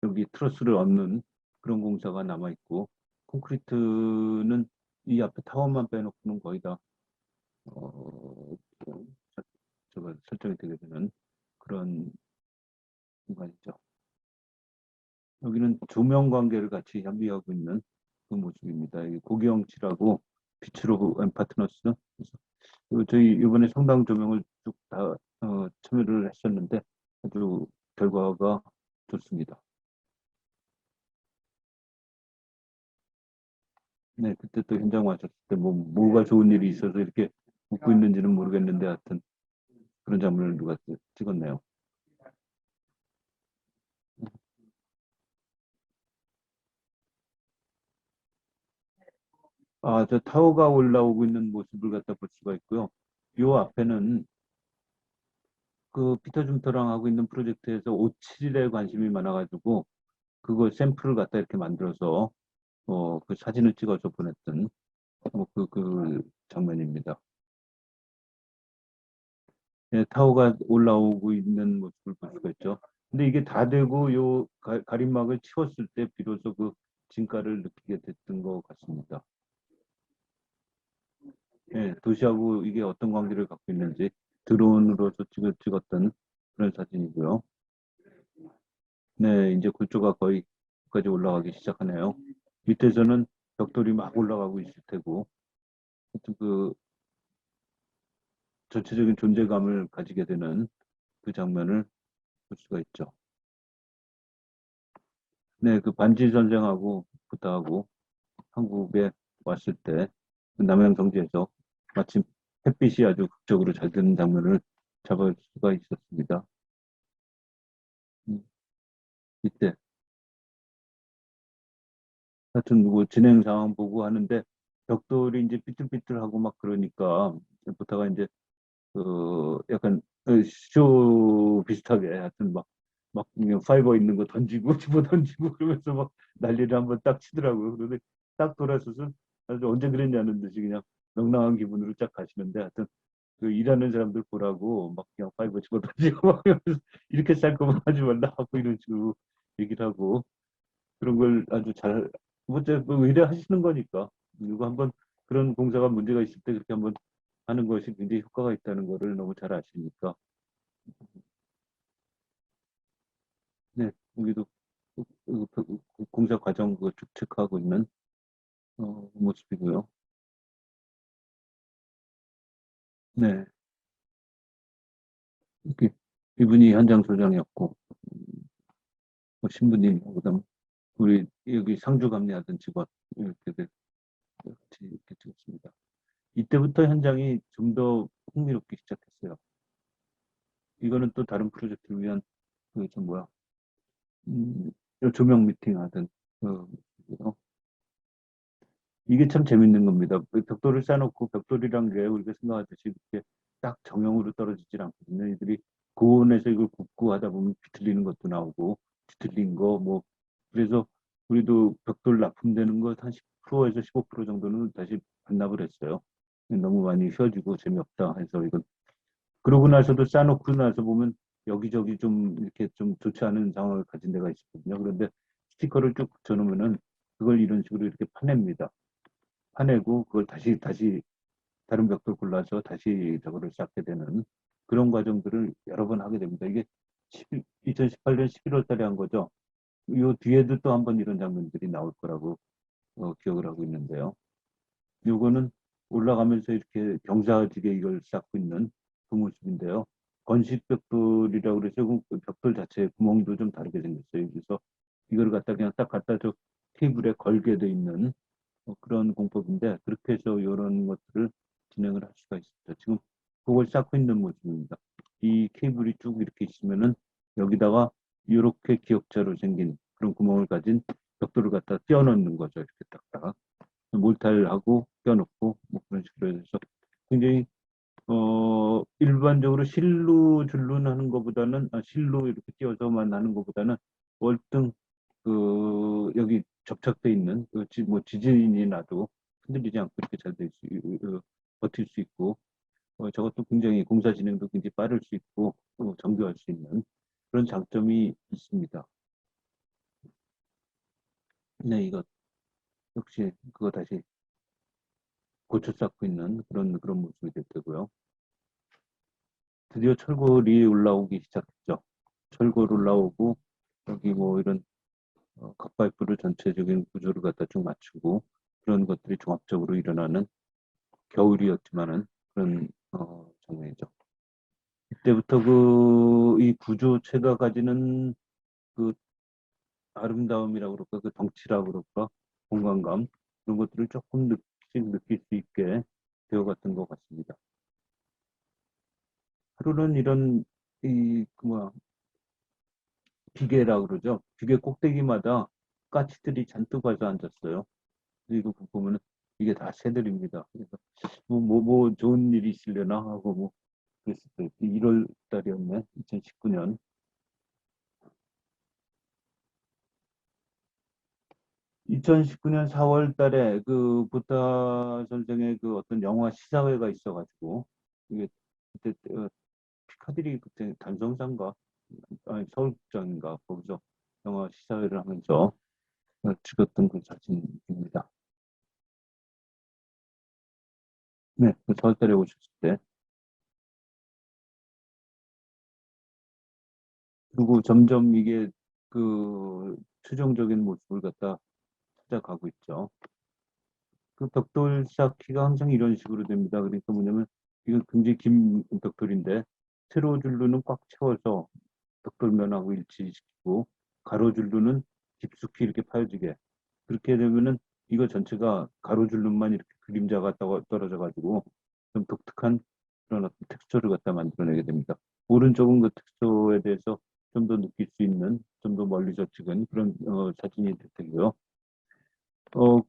Speaker 1: 여기 트러스를 얹는 그런 공사가 남아 있고 콘크리트는 이 앞에 타워만 빼놓고는 거의 다 어, 저거 설정이 되게 되는 그런 공간이죠. 여기는 조명 관계를 같이 협의하고 있는 그 모습입니다. 이 고기영치라고 비추로 앤 파트너스. 그래서 저희 이번에 성당 조명을 쭉 다 참여를 했었는데 아주 결과가 좋습니다. 네, 그때 또 현장 왔었을 때 뭐가 좋은 일이 있어서 이렇게 웃고 있는지는 모르겠는데 하여튼 그런 장면을 누가 찍었네요. 아, 저 타워가 올라오고 있는 모습을 갖다 볼 수가 있고요. 요 앞에는 그 피터 준터랑 하고 있는 프로젝트에서 577에 관심이 많아가지고 그거 샘플을 갖다 이렇게 만들어서 그 사진을 찍어서 보냈던 그 장면입니다. 예, 타워가 올라오고 있는 모습을 볼 수가 있죠. 근데 이게 다 되고 요 가림막을 치웠을 때 비로소 그 진가를 느끼게 됐던 것 같습니다. 예, 도시하고 이게 어떤 관계를 갖고 있는지 드론으로서 찍었던 그런 사진이고요. 네, 이제 굴조가 거의 끝까지 올라가기 시작하네요. 밑에서는 벽돌이 막 올라가고 있을 테고, 하여튼 그 전체적인 존재감을 가지게 되는 그 장면을 볼 수가 있죠. 네, 그 반지 전쟁하고 부탁하고 한국에 왔을 때그 남양성지에서 마침 햇빛이 아주 극적으로 잘 드는 장면을 잡을 수가 있었습니다. 음, 이때 하여튼 누구 진행 상황 보고 하는데 벽돌이 이제 삐뚤삐뚤하고 막 그러니까 부타가 이제 그 약간 쇼 비슷하게 하여튼 막 그냥 파이버 있는 거 던지고 집어 던지고 그러면서 막 난리를 한번 딱 치더라고요. 그런데 딱 돌아서서 아주 언제 그랬냐는 듯이 그냥 명랑한 기분으로 쫙 가시는데 하여튼 그 일하는 사람들 보라고 막 그냥 파이버 집어 던지고 막 이러면서 이렇게 쌀 거면 하지 말라 하고 이런 식으로 얘기를 하고 그런 걸 아주 잘 뭐제 뭐 의뢰 하시는 거니까 그리고 한번 그런 공사가 문제가 있을 때 그렇게 한번 하는 것이 굉장히 효과가 있다는 거를 너무 잘 아시니까 네 여기도 공사 과정 그쭉 체크하고 있는 모습이고요. 네 이렇게 이분이 현장 소장이었고 신부님 그다음 우리 여기 상주 감리하던 직원 이렇게 같이 이렇게 찍었습니다. 이때부터 현장이 좀 더 흥미롭기 시작했어요. 이거는 또 다른 프로젝트를 위한 그좀 뭐야 음, 조명 미팅 하던 어, 이게 참 재밌는 겁니다. 그 벽돌을 쌓아놓고 벽돌이란 게 우리가 생각하듯이 이렇게 딱 정형으로 떨어지질 않거든요. 이들이 고온에서 이걸 굽고 하다 보면 비틀리는 것도 나오고 비틀린 거 뭐 그래서 우리도 벽돌 납품되는 것 한 10%에서 15% 정도는 다시 반납을 했어요. 너무 많이 휘어지고 재미없다 해서 이건 그러고 나서도 쌓아놓고 나서 보면 여기저기 좀 이렇게 좀 좋지 않은 상황을 가진 데가 있거든요. 그런데 스티커를 쭉 붙여놓으면은 그걸 이런 식으로 이렇게 파냅니다. 파내고 그걸 다시 다른 벽돌 골라서 다시 저거를 쌓게 되는 그런 과정들을 여러 번 하게 됩니다. 이게 2018년 11월 달에 한 거죠. 이 뒤에도 또 한 번 이런 장면들이 나올 거라고 기억을 하고 있는데요. 요거는 올라가면서 이렇게 경사지게 이걸 쌓고 있는 그 모습인데요. 건식 벽돌이라고 그래서 그 벽돌 자체의 구멍도 좀 다르게 생겼어요. 그래서 이걸 갖다 그냥 딱 갖다 저 테이블에 걸게 돼 있는 그런 공법인데 그렇게 해서 이런 것들을 진행을 할 수가 있습니다. 지금 그걸 쌓고 있는 모습입니다. 이 케이블이 쭉 이렇게 있으면은 여기다가 이렇게 기역자로 생긴 그런 구멍을 가진 벽돌을 갖다 띄워 넣는 거죠. 이렇게 딱딱. 몰탈하고 껴놓고 뭐 그런 식으로 해서 굉장히 일반적으로 실로 줄눈하는 것보다는 실로 이렇게 띄워서만 하는 것보다는 월등 그 여기 접착돼 있는 뭐 지진이 나도 흔들리지 않고 이렇게 잘 될 수, 버틸 수 있고 저것도 굉장히 공사 진행도 굉장히 빠를 수 있고 정교할 수 있는 그런 장점이 있습니다. 네, 이거 역시 그거 다시 고쳐 쌓고 있는 그런 모습이 될 테고요. 드디어 철골이 올라오기 시작했죠. 철골 올라오고 여기 뭐 이런 각파이프를 전체적인 구조를 갖다 쭉 맞추고 그런 것들이 종합적으로 일어나는 겨울이었지만은 그런 장면이죠. 이때부터 이 구조체가 가지는 그 아름다움이라고 그럴까, 그 덩치라고 그럴까, 공간감 그런 것들을 조금씩 느낄 수 있게 되어갔던 것 같습니다. 하루는 이런 그 뭐야 비계라 그러죠. 비계 꼭대기마다 까치들이 잔뜩 와서 앉았어요. 이거 보면은 이게 다 새들입니다. 그래서 뭐 좋은 일이 있으려나 하고 뭐 그랬었어요. 1월 달이었네. 2019년. 2019년 4월 달에 그 보타 선생의 그 어떤 영화 시사회가 있어가지고 이게 그때 피카디리 그때 단성상가 아니 서울극장인가 거기서 영화 시사회를 하면서 찍었던 그 사진입니다. 네, 그 4월 달에 오셨을 때. 그리고 점점 이게 그 최종적인 모습을 갖다 찾아가고 있죠. 그 벽돌 쌓기가 항상 이런 식으로 됩니다. 그러니까 뭐냐면 이건 굉장히 긴 벽돌인데 세로줄로는 꽉 채워서 벽돌면하고 일치시키고 가로줄로는 깊숙이 이렇게 파여지게 그렇게 되면은 이거 전체가 가로줄로만 이렇게 그림자가 떨어져 가지고 좀 독특한 그런 어떤 텍스처를 갖다 만들어내게 됩니다. 오른쪽은 그 텍스처에 대해서 좀 더 느낄 수 있는 좀 더 멀리서 찍은 그런 사진이 될 테고요.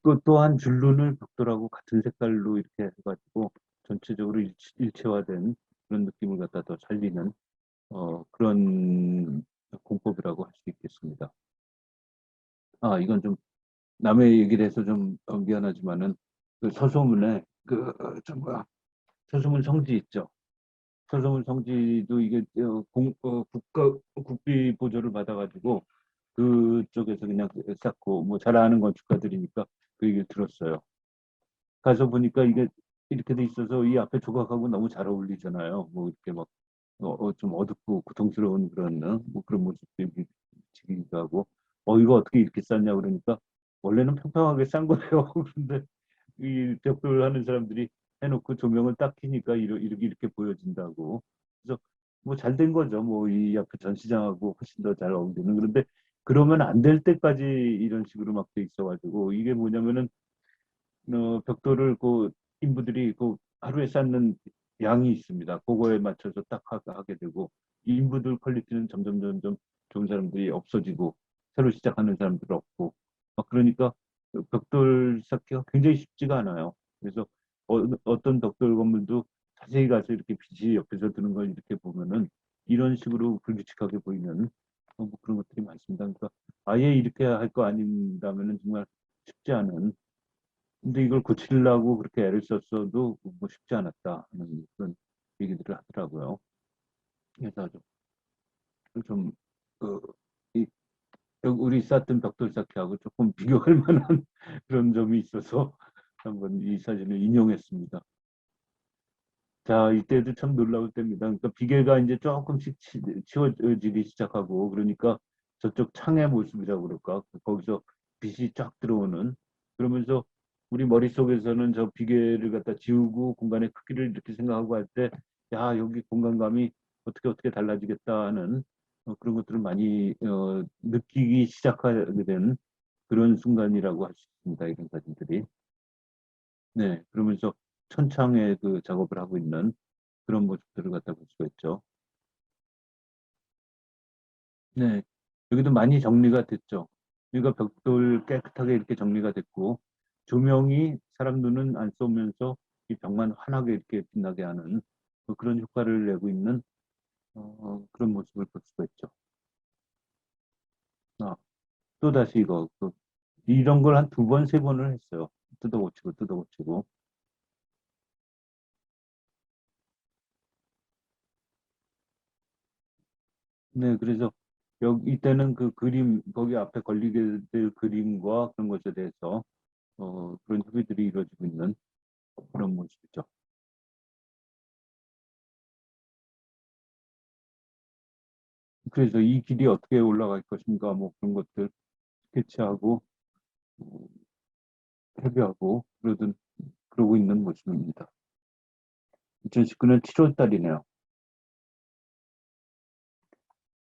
Speaker 1: 그 또한 줄눈을 벽돌하고 같은 색깔로 이렇게 해가지고 전체적으로 일체화된 그런 느낌을 갖다 더 살리는 그런 공법이라고 할 수 있겠습니다. 아, 이건 좀 남의 얘기를 해서 좀 미안하지만은 그 서소문에 저 뭐야 서소문 성지 있죠. 서소문 성지도 이게 국비 보조를 받아가지고 그쪽에서 그냥 쌓고 뭐 잘 아는 건축가들이니까 그 얘기를 들었어요. 가서 보니까 이게 이렇게 돼 있어서 이 앞에 조각하고 너무 잘 어울리잖아요. 뭐 이렇게 막 좀 어둡고 고통스러운 그런 뭐 그런 모습들이 비치기도 하고 이거 어떻게 이렇게 쌌냐 그러니까 원래는 평평하게 싼 거예요. 그런데 이 벽돌 하는 사람들이 해놓고 조명을 딱 켜니까 이렇게 보여진다고. 그래서 뭐 잘 된 거죠. 뭐 이 앞에 전시장하고 훨씬 더 잘 어울리는. 그런데 그러면 안 될 때까지 이런 식으로 막 돼 있어가지고 이게 뭐냐면은 벽돌을 그 인부들이 그 하루에 쌓는 양이 있습니다. 그거에 맞춰서 딱 하게 되고 인부들 퀄리티는 점점 좋은 사람들이 없어지고 새로 시작하는 사람들 없고 그러니까 벽돌 쌓기가 굉장히 쉽지가 않아요. 그래서 어떤 벽돌 건물도 자세히 가서 이렇게 빛이 옆에서 드는 걸 이렇게 보면은 이런 식으로 불규칙하게 보이는 뭐 그런 것들이 많습니다. 그러니까 아예 이렇게 할 거 아닌다면은 정말 쉽지 않은 근데 이걸 고치려고 그렇게 애를 썼어도 뭐 쉽지 않았다 하는 그런 얘기들을 하더라고요. 그래서 좀, 그, 이, 우리 쌓던 벽돌 쌓기하고 조금 비교할 만한 그런 점이 있어서 한번 이 사진을 인용했습니다. 자, 이때도 참 놀라울 때입니다. 그러니까 비계가 이제 조금씩 치워지기 시작하고, 그러니까 저쪽 창의 모습이라고 그럴까? 거기서 빛이 쫙 들어오는, 그러면서 우리 머릿속에서는 저 비계를 갖다 지우고 공간의 크기를 이렇게 생각하고 할 때, 야, 여기 공간감이 어떻게 달라지겠다 하는 그런 것들을 많이 느끼기 시작하게 된 그런 순간이라고 할 수 있습니다. 이런 사진들이. 네, 그러면서 천창에 그 작업을 하고 있는 그런 모습들을 갖다 볼 수가 있죠. 네, 여기도 많이 정리가 됐죠. 그러니까 벽돌 깨끗하게 이렇게 정리가 됐고 조명이 사람 눈은 안 쏘면서 이 벽만 환하게 이렇게 빛나게 하는 그런 효과를 내고 있는 그런 모습을 볼 수가 있죠. 아, 또 다시 이거 이런 걸 한 두 번, 세 번을 했어요. 뜯어고치고 뜯어고치고. 네, 그래서 여기 이때는 그 그림 거기 앞에 걸리게 될 그림과 그런 것에 대해서 그런 협의들이 이루어지고 있는 그런 모습이죠. 그래서 이 길이 어떻게 올라갈 것인가 뭐 그런 것들 스케치하고 어, 협의하고 그러고 있는 모습입니다. 2019년 7월 달이네요.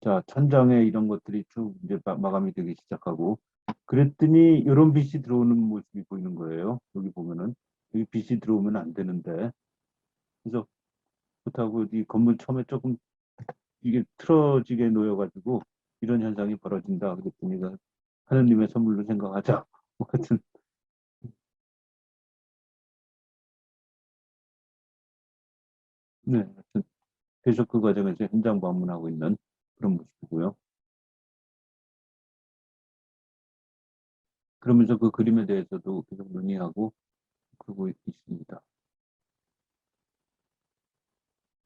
Speaker 1: 자, 천장에 이런 것들이 쭉 이제 마감이 되기 시작하고 그랬더니 이런 빛이 들어오는 모습이 보이는 거예요. 빛이 들어오면 안 되는데, 그래서 그렇다고 이 건물 처음에 조금 이게 틀어지게 놓여가지고 이런 현상이 벌어진다. 그랬더니 이거 하느님의 선물로 생각하자. 뭐 하여튼, 네, 하여튼 계속 그 과정에서 현장 방문하고 있는 그런 모습이고요. 그러면서 그 그림에 대해서도 계속 논의하고 그러고 있습니다.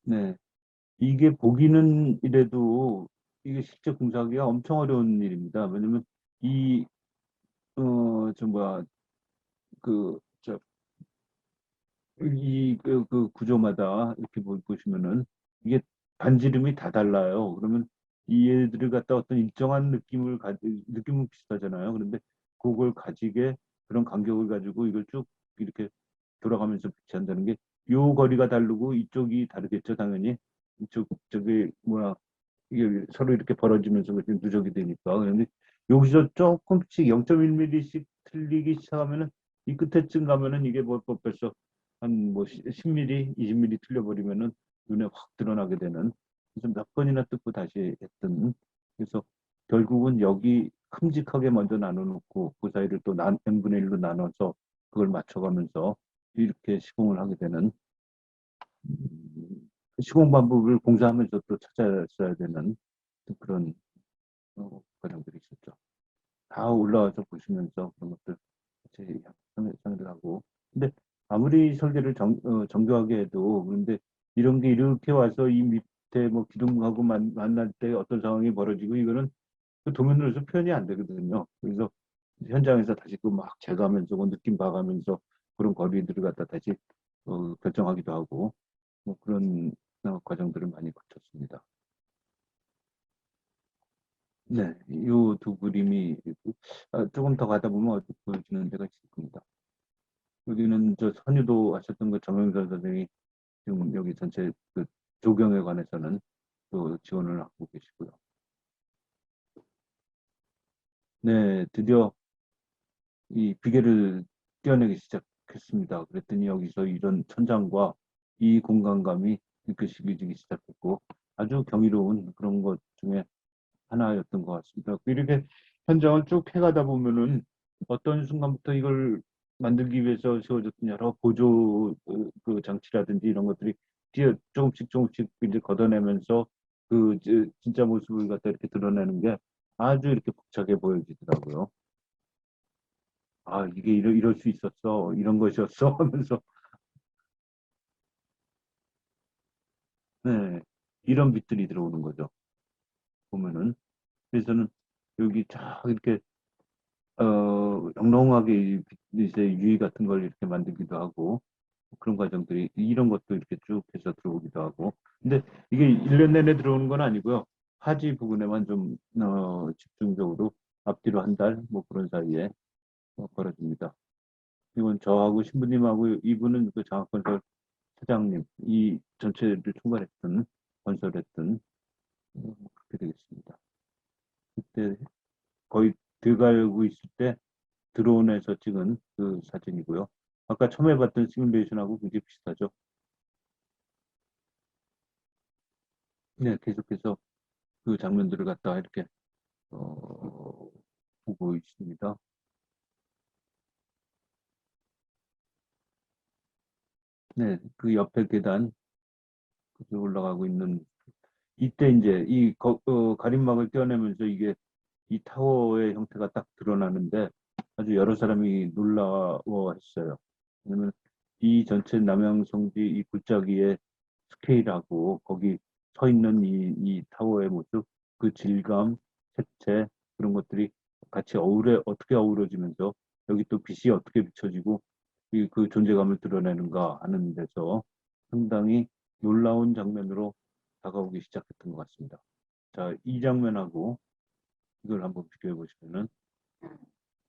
Speaker 1: 네, 이게 보기는 이래도 이게 실제 공사하기가 엄청 어려운 일입니다. 왜냐면 이, 뭐야, 그, 저, 그 구조마다 이렇게 보시면은 이게 반지름이 다 달라요. 그러면 이 얘들을 갖다 어떤 일정한 느낌은 비슷하잖아요. 그런데 그걸 가지게 그런 간격을 가지고 이걸 쭉 이렇게 돌아가면서 배치한다는 게 요 거리가 다르고 이쪽이 다르겠죠, 당연히. 저기, 뭐야, 이게 서로 이렇게 벌어지면서 그렇게 누적이 되니까. 그런데 여기서 조금씩 0.1mm씩 틀리기 시작하면은 이 끝에쯤 가면은 이게 뭐 벌써 한 뭐 10mm, 20mm 틀려버리면은 눈에 확 드러나게 되는. 그래서 몇 번이나 뜯고 다시 했던. 그래서 결국은 여기 큼직하게 먼저 나눠놓고 그 사이를 또 n분의 1로 나눠서 그걸 맞춰가면서 이렇게 시공을 하게 되는 시공 방법을 공사하면서 또 찾았어야 되는 그런 과정들이 있었죠. 다 올라와서 보시면서 그런 것들 같이 상의를 하고. 근데 아무리 설계를 정교하게 해도 그런데 이런 게 이렇게 와서 이 밑에 뭐 기둥하고 만날 때 어떤 상황이 벌어지고 이거는 그 도면으로서 표현이 안 되거든요. 그래서 현장에서 다시 그 막 재가면서 그 느낌 봐가면서 그런 거리들을 갖다 다시 결정하기도 하고 뭐 그런 과정들을 많이 거쳤습니다. 네, 이 두 그림이 조금 더 가다 보면 어떻게 보여지는 데가 있을 겁니다. 여기는 저 선유도 하셨던 그 정영선 선생이 지금 여기 전체 그 조경에 관해서는 또 지원을 하고 계시고요. 네, 드디어 이 비계를 떼어내기 시작했습니다. 그랬더니 여기서 이런 천장과 이 공간감이 느껴지기 시작했고 아주 경이로운 그런 것 중에 하나였던 것 같습니다. 이렇게 현장을 쭉 해가다 보면은 어떤 순간부터 이걸 만들기 위해서 세워졌던 여러 보조 그 장치라든지 이런 것들이 조금씩 조금씩 이제 걷어내면서 진짜 모습을 갖다 이렇게 드러내는 게 아주 이렇게 벅차게 보여지더라고요. 아, 이게 이럴 수 있었어. 이런 것이었어. 하면서, 네. 이런 빛들이 들어오는 거죠. 보면은. 그래서는 여기 쫙 이렇게 영롱하게 이제 유리 같은 걸 이렇게 만들기도 하고 그런 과정들이 이런 것도 이렇게 쭉 해서 들어오기도 하고 근데 이게 1년 내내 들어오는 건 아니고요. 하지 부근에만 좀 집중적으로 앞뒤로 한 달 뭐 그런 사이에 벌어집니다. 이건 저하고 신부님하고 이분은 그 장학건설 사장님 이 전체를 총괄했던 건설했던 그렇게 되겠습니다. 그때 거의 들어가고 있을 때 드론에서 찍은 그 사진이고요. 아까 처음에 봤던 시뮬레이션하고 굉장히 비슷하죠. 네, 계속해서 그 장면들을 갖다가 이렇게 어, 보고 있습니다. 네, 그 옆에 계단 그 올라가고 있는 이때 이제 가림막을 떼어내면서 이게 이 타워의 형태가 딱 드러나는데 아주 여러 사람이 놀라워했어요. 왜냐면 이 전체 남양성지 이 골짜기의 스케일하고 거기 서 있는 이 타워의 모습, 그 질감, 색채 그런 것들이 같이 어떻게 어우러지면서 여기 또 빛이 어떻게 비춰지고 그 존재감을 드러내는가 하는 데서 상당히 놀라운 장면으로 다가오기 시작했던 것 같습니다. 자, 이 장면하고 이걸 한번 비교해 보시면은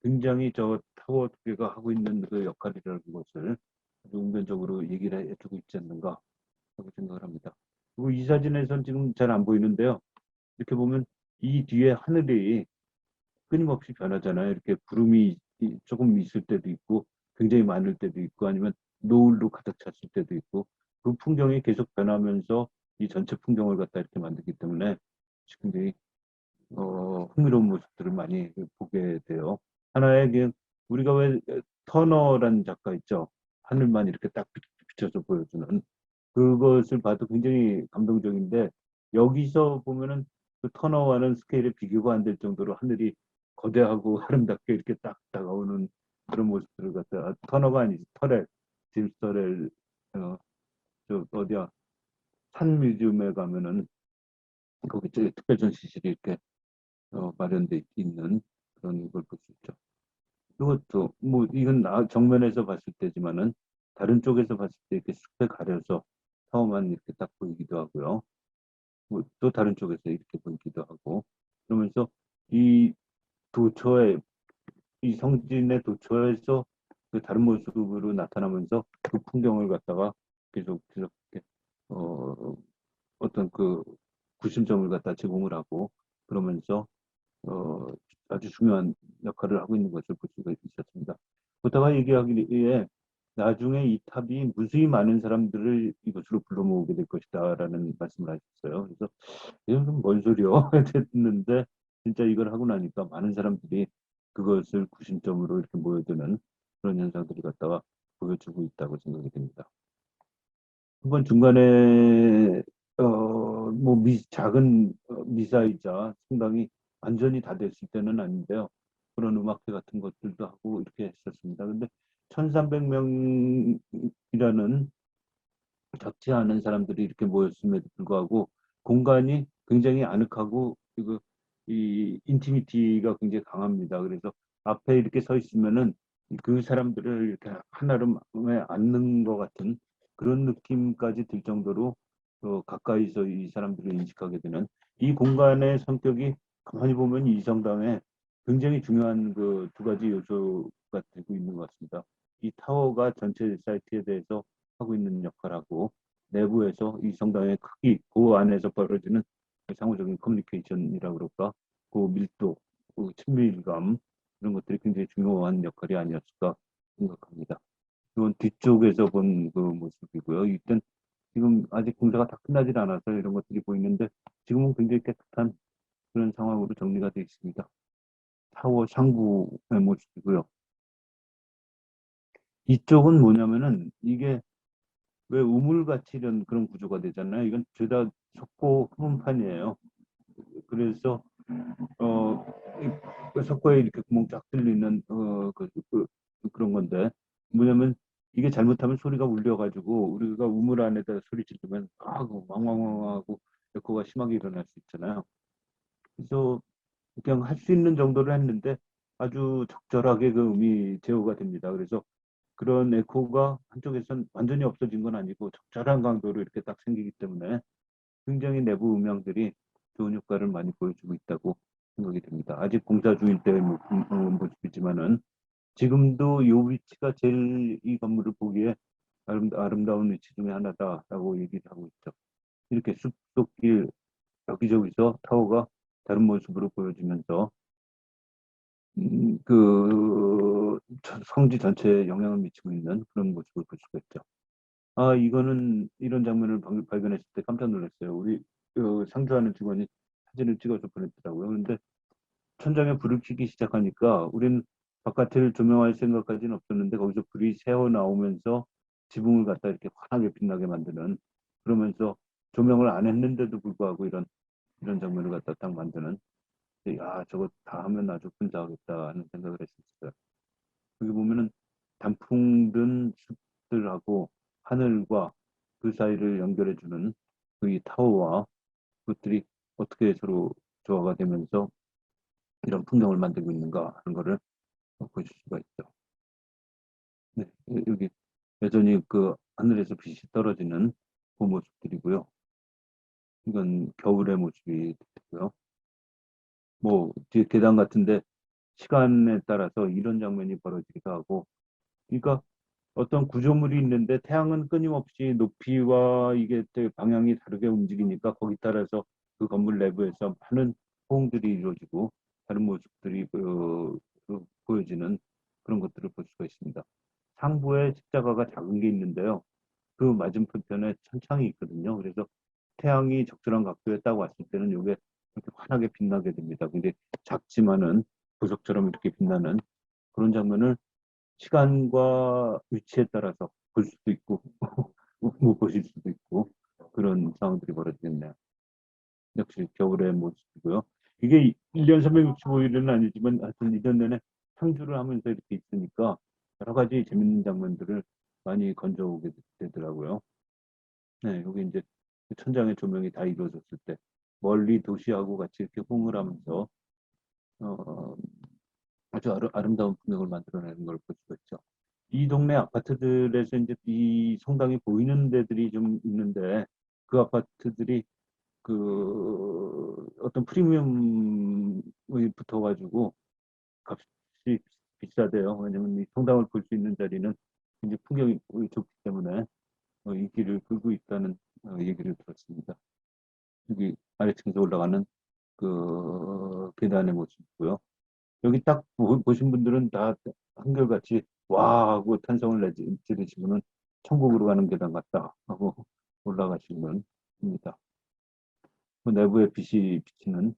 Speaker 1: 굉장히 저 타워 두 개가 하고 있는 그 역할이라는 것을 아주 운변적으로 얘기를 해주고 있지 않는가 하고 생각을 합니다. 그리고 이 사진에선 지금 잘 안 보이는데요. 이렇게 보면 이 뒤에 하늘이 끊임없이 변하잖아요. 이렇게 구름이 조금 있을 때도 있고 굉장히 많을 때도 있고 아니면 노을로 가득 찼을 때도 있고 그 풍경이 계속 변하면서 이 전체 풍경을 갖다 이렇게 만들기 때문에 굉장히 흥미로운 모습들을 많이 보게 돼요. 하나의 그냥 우리가 왜 터너라는 작가 있죠. 하늘만 이렇게 딱 비춰서 보여주는 그것을 봐도 굉장히 감동적인데 여기서 보면은 그 터너와는 스케일에 비교가 안 될 정도로 하늘이 거대하고 아름답게 이렇게 딱 다가오는 그런 모습들을 갖다 터너가 아니지 터렐 짐스 터렐 저 어디야 산 뮤지엄에 가면은 거기 특별 전시실이 이렇게 마련돼 있는 그런 걸 볼 수 있죠. 그것도 뭐 이건 정면에서 봤을 때지만은 다른 쪽에서 봤을 때 이렇게 숲에 가려서 타워만 이렇게 딱 보이기도 하고요. 뭐 또 다른 쪽에서 이렇게 보이기도 하고 그러면서 이 도처에 이 성진의 도처에서 그 다른 모습으로 나타나면서 그 풍경을 갖다가 계속 이렇게 어, 어떤 그 구심점을 갖다 제공을 하고 그러면서 어, 아주 중요한 역할을 하고 있는 것을 볼 수가 있었습니다. 그렇다가 얘기하기에 나중에 이 탑이 무수히 많은 사람들을 이것으로 불러 모으게 될 것이다라는 말씀을 하셨어요. 그래서 이건 뭔 소리요? 했는데 진짜 이걸 하고 나니까 많은 사람들이 그것을 구심점으로 이렇게 모여드는 그런 현상들이 갖다가 보여주고 있다고 생각이 됩니다. 한번 중간에 뭐 작은 미사이자 상당히 완전히 다 됐을 때는 아닌데요. 그런 음악회 같은 것들도 하고 이렇게 했었습니다. 근데 1300명이라는 적지 않은 사람들이 이렇게 모였음에도 불구하고 공간이 굉장히 아늑하고 그리고 이 인티미티가 굉장히 강합니다. 그래서 앞에 이렇게 서 있으면은 그 사람들을 이렇게 하나로 마음에 안는 것 같은 그런 느낌까지 들 정도로 가까이서 이 사람들을 인식하게 되는 이 공간의 성격이 가만히 보면 이 성당에 굉장히 중요한 그 두 가지 요소가 되고 있는 것 같습니다. 이 타워가 전체 사이트에 대해서 하고 있는 역할하고 내부에서 이 성당의 크기, 그 안에서 벌어지는 상호적인 커뮤니케이션이라고 그럴까, 그 밀도, 그 친밀감 이런 것들이 굉장히 중요한 역할이 아니었을까 생각합니다. 이건 뒤쪽에서 본 그 모습이고요. 이땐 지금 아직 공사가 다 끝나질 않아서 이런 것들이 보이는데 지금은 굉장히 깨끗한 그런 상황으로 정리가 되어 있습니다. 타워 상부의 모습이고요. 이쪽은 뭐냐면은 이게 왜 우물같이 이런 그런 구조가 되잖아요. 이건 죄다 석고 후문판이에요. 그래서 어 석고에 이렇게 구멍 쫙 뚫리는 그런 건데 뭐냐면 이게 잘못하면 소리가 울려가지고 우리가 우물 안에다 소리 지르면 왕왕왕하고 에코가 심하게 일어날 수 있잖아요. 그래서 그냥 할 수 있는 정도로 했는데 아주 적절하게 그 음이 제어가 됩니다. 그래서 그런 에코가 한쪽에선 완전히 없어진 건 아니고 적절한 강도로 이렇게 딱 생기기 때문에 굉장히 내부 음향들이 좋은 효과를 많이 보여주고 있다고 생각이 됩니다. 아직 공사 중일 때의 모습이지만은 지금도 이 위치가 제일 이 건물을 보기에 아름다운 위치 중에 하나다라고 얘기를 하고 있죠. 이렇게 숲속길 여기저기서 타워가 다른 모습으로 보여지면서 그 성지 전체에 영향을 미치고 있는 그런 모습을 볼 수가 있죠. 이거는 이런 장면을 발견했을 때 깜짝 놀랐어요. 우리 상주하는 직원이 사진을 찍어서 보냈더라고요. 그런데 천장에 불을 켜기 시작하니까 우리는 바깥을 조명할 생각까지는 없었는데 거기서 불이 새어 나오면서 지붕을 갖다 이렇게 환하게 빛나게 만드는 그러면서 조명을 안 했는데도 불구하고 이런 장면을 갖다 딱 만드는 저거 다 하면 아주 근사하겠다 하는 생각을 했었어요. 여기 보면은 단풍 든 숲들하고 하늘과 그 사이를 연결해주는 그 이 타워와 그것들이 어떻게 서로 조화가 되면서 이런 풍경을 만들고 있는가 하는 거를 보실 수가 있죠. 네, 여기 여전히 그 하늘에서 빛이 떨어지는 그 모습들이고요. 이건 겨울의 모습이 되고요. 뭐 뒤에 계단 같은데 시간에 따라서 이런 장면이 벌어지기도 하고, 그러니까 어떤 구조물이 있는데 태양은 끊임없이 높이와 이게 되게 방향이 다르게 움직이니까 거기 따라서 그 건물 내부에서 많은 호응들이 이루어지고 다른 모습들이 보여지는 그런 것들을 볼 수가 있습니다. 상부에 십자가가 작은 게 있는데요. 그 맞은편에 천창이 있거든요. 그래서 태양이 적절한 각도에 딱 왔을 때는 이게 이렇게 환하게 빛나게 됩니다. 근데 작지만은 보석처럼 이렇게 빛나는 그런 장면을 시간과 위치에 따라서 볼 수도 있고 못 보실 수도 있고 그런 상황들이 벌어지겠네요. 역시 겨울의 모습이고요. 이게 1년 365일은 아니지만 하여튼 1년 내내 상주를 하면서 이렇게 있으니까 여러 가지 재밌는 장면들을 많이 건져오게 되더라고요. 네, 여기 이제 천장의 조명이 다 이루어졌을 때 멀리 도시하고 같이 이렇게 호응을 하면서 어, 아주 아름다운 풍경을 만들어내는 걸 볼 수가 있죠. 이 동네 아파트들에서 이제 이 성당이 보이는 데들이 좀 있는데 그 아파트들이 그 어떤 프리미엄이 붙어가지고 값이 비싸대요. 왜냐면 이 성당을 볼 수 있는 자리는 이제 풍경이 좋기 때문에 이 길을 끌고 있다는 얘기를 들었습니다. 여기 아래층에서 올라가는 그 계단의 모습이고요. 여기 딱 보신 분들은 다 한결같이 와 하고 탄성을 지르시고는 천국으로 가는 계단 같다 하고 올라가시면 됩니다. 그 내부에 빛이 비치는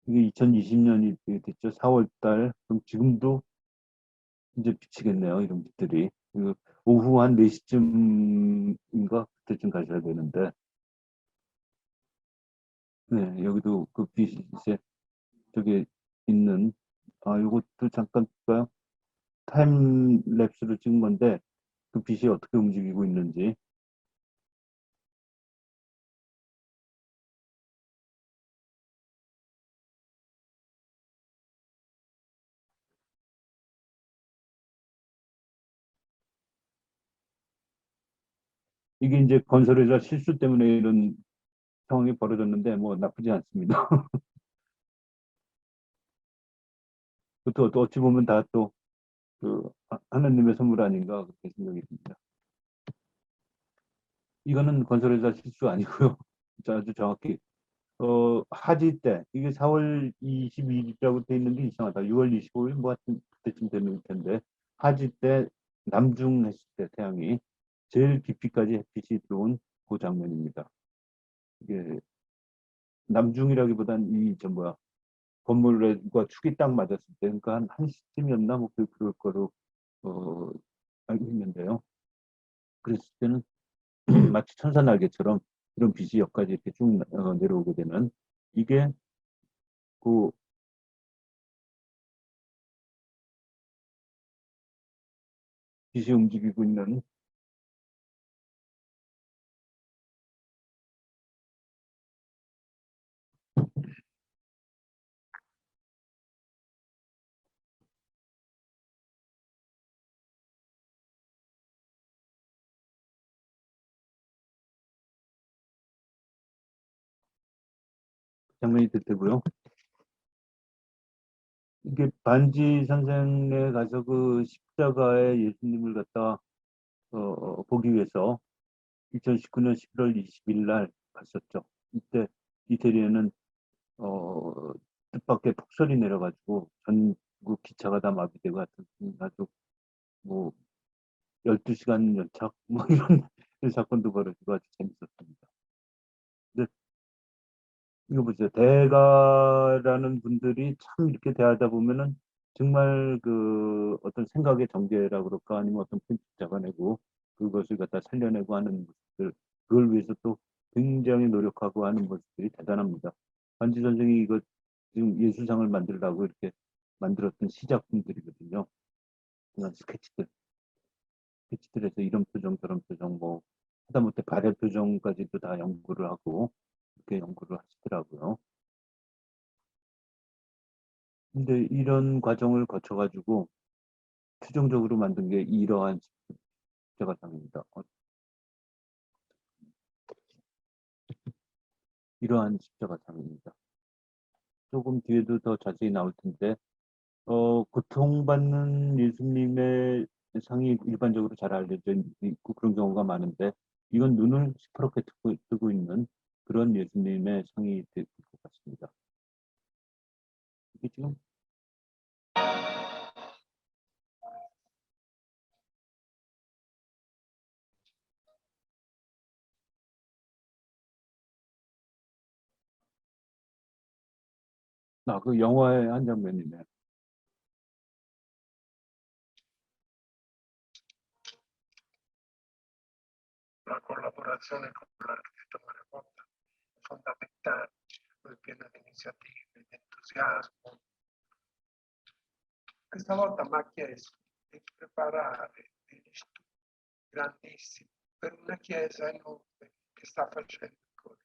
Speaker 1: 이게 2020년이 됐죠. 4월 달. 그럼 지금도 이제 비치겠네요. 이런 빛들이. 그 오후 한 4시쯤인가 그때쯤 가셔야 되는데 네, 여기도 그 빛이 저기 있는 요것도 잠깐 볼까요? 타임 랩스를 찍은 건데 그 빛이 어떻게 움직이고 있는지 이게 이제 건설회사 실수 때문에 이런 상황이 벌어졌는데 뭐 나쁘지 않습니다. 그것도 또 어찌 보면 다 또 그 하나님의 선물 아닌가 그렇게 생각이 듭니다. 이거는 건설회사 실수 아니고요. 아주 정확히 하지 때 이게 4월 22일이라고 돼 있는데 이상하다. 6월 25일 뭐 하여튼 그때쯤 되는 텐데 하지 때 남중했을 때 태양이 제일 깊이까지 햇빛이 들어온 그 장면입니다. 이게 남중이라기보단 이 저 뭐야 건물과 축이 딱 맞았을 때 그러니까 한 1시쯤이었나 뭐 그럴 거로 어, 알고 있는데요. 그랬을 때는 마치 천사 날개처럼 이런 빛이 여기까지 이렇게 쭉 내려오게 되는 이게 그 빛이 움직이고 있는 장면이 될 테고요. 이게 반지 선생에 가서 그 십자가의 예수님을 갖다 보기 위해서 2019년 11월 20일 날 갔었죠. 이때 이태리에는 어, 뜻밖의 폭설이 내려가지고 전국 기차가 다 마비되고 하여튼 아주 뭐 12시간 연착 뭐 이런 사건도 벌어지고 아주 재밌었습니다. 근데 이거 보세요. 대가라는 분들이 참 이렇게 대하다 보면은 정말 그 어떤 생각의 전개라 그럴까 아니면 어떤 편집 잡아내고 그것을 갖다 살려내고 하는 모습들 그걸 위해서 또 굉장히 노력하고 하는 모습들이 대단합니다. 반지 선생이 이거 지금 예술상을 만들려고 이렇게 만들었던 시작품들이거든요. 그런 스케치들에서 이런 표정 저런 표정 뭐 하다못해 발의 표정까지도 다 연구를 하고 이렇게 연구를 하시더라고요. 근데 이런 과정을 거쳐가지고 최종적으로 만든 게 이러한 십자가상입니다. 이러한 십자가상입니다. 조금 뒤에도 더 자세히 나올 텐데, 고통받는 예수님의 상이 일반적으로 잘 알려져 있고 그런 경우가 많은데, 이건 눈을 시퍼렇게 뜨고 있는 그런 예수님의 상이 될 것 같습니다. 이게 지금 그 영화의 한 장면이네.
Speaker 3: La collaborazione con l'architetto Marabonda è fondamentale, poi piena di iniziative, di entusiasmo. Questa volta mi ha chiesto di preparare degli studi grandissimi per una chiesa enorme che sta facendo ancora.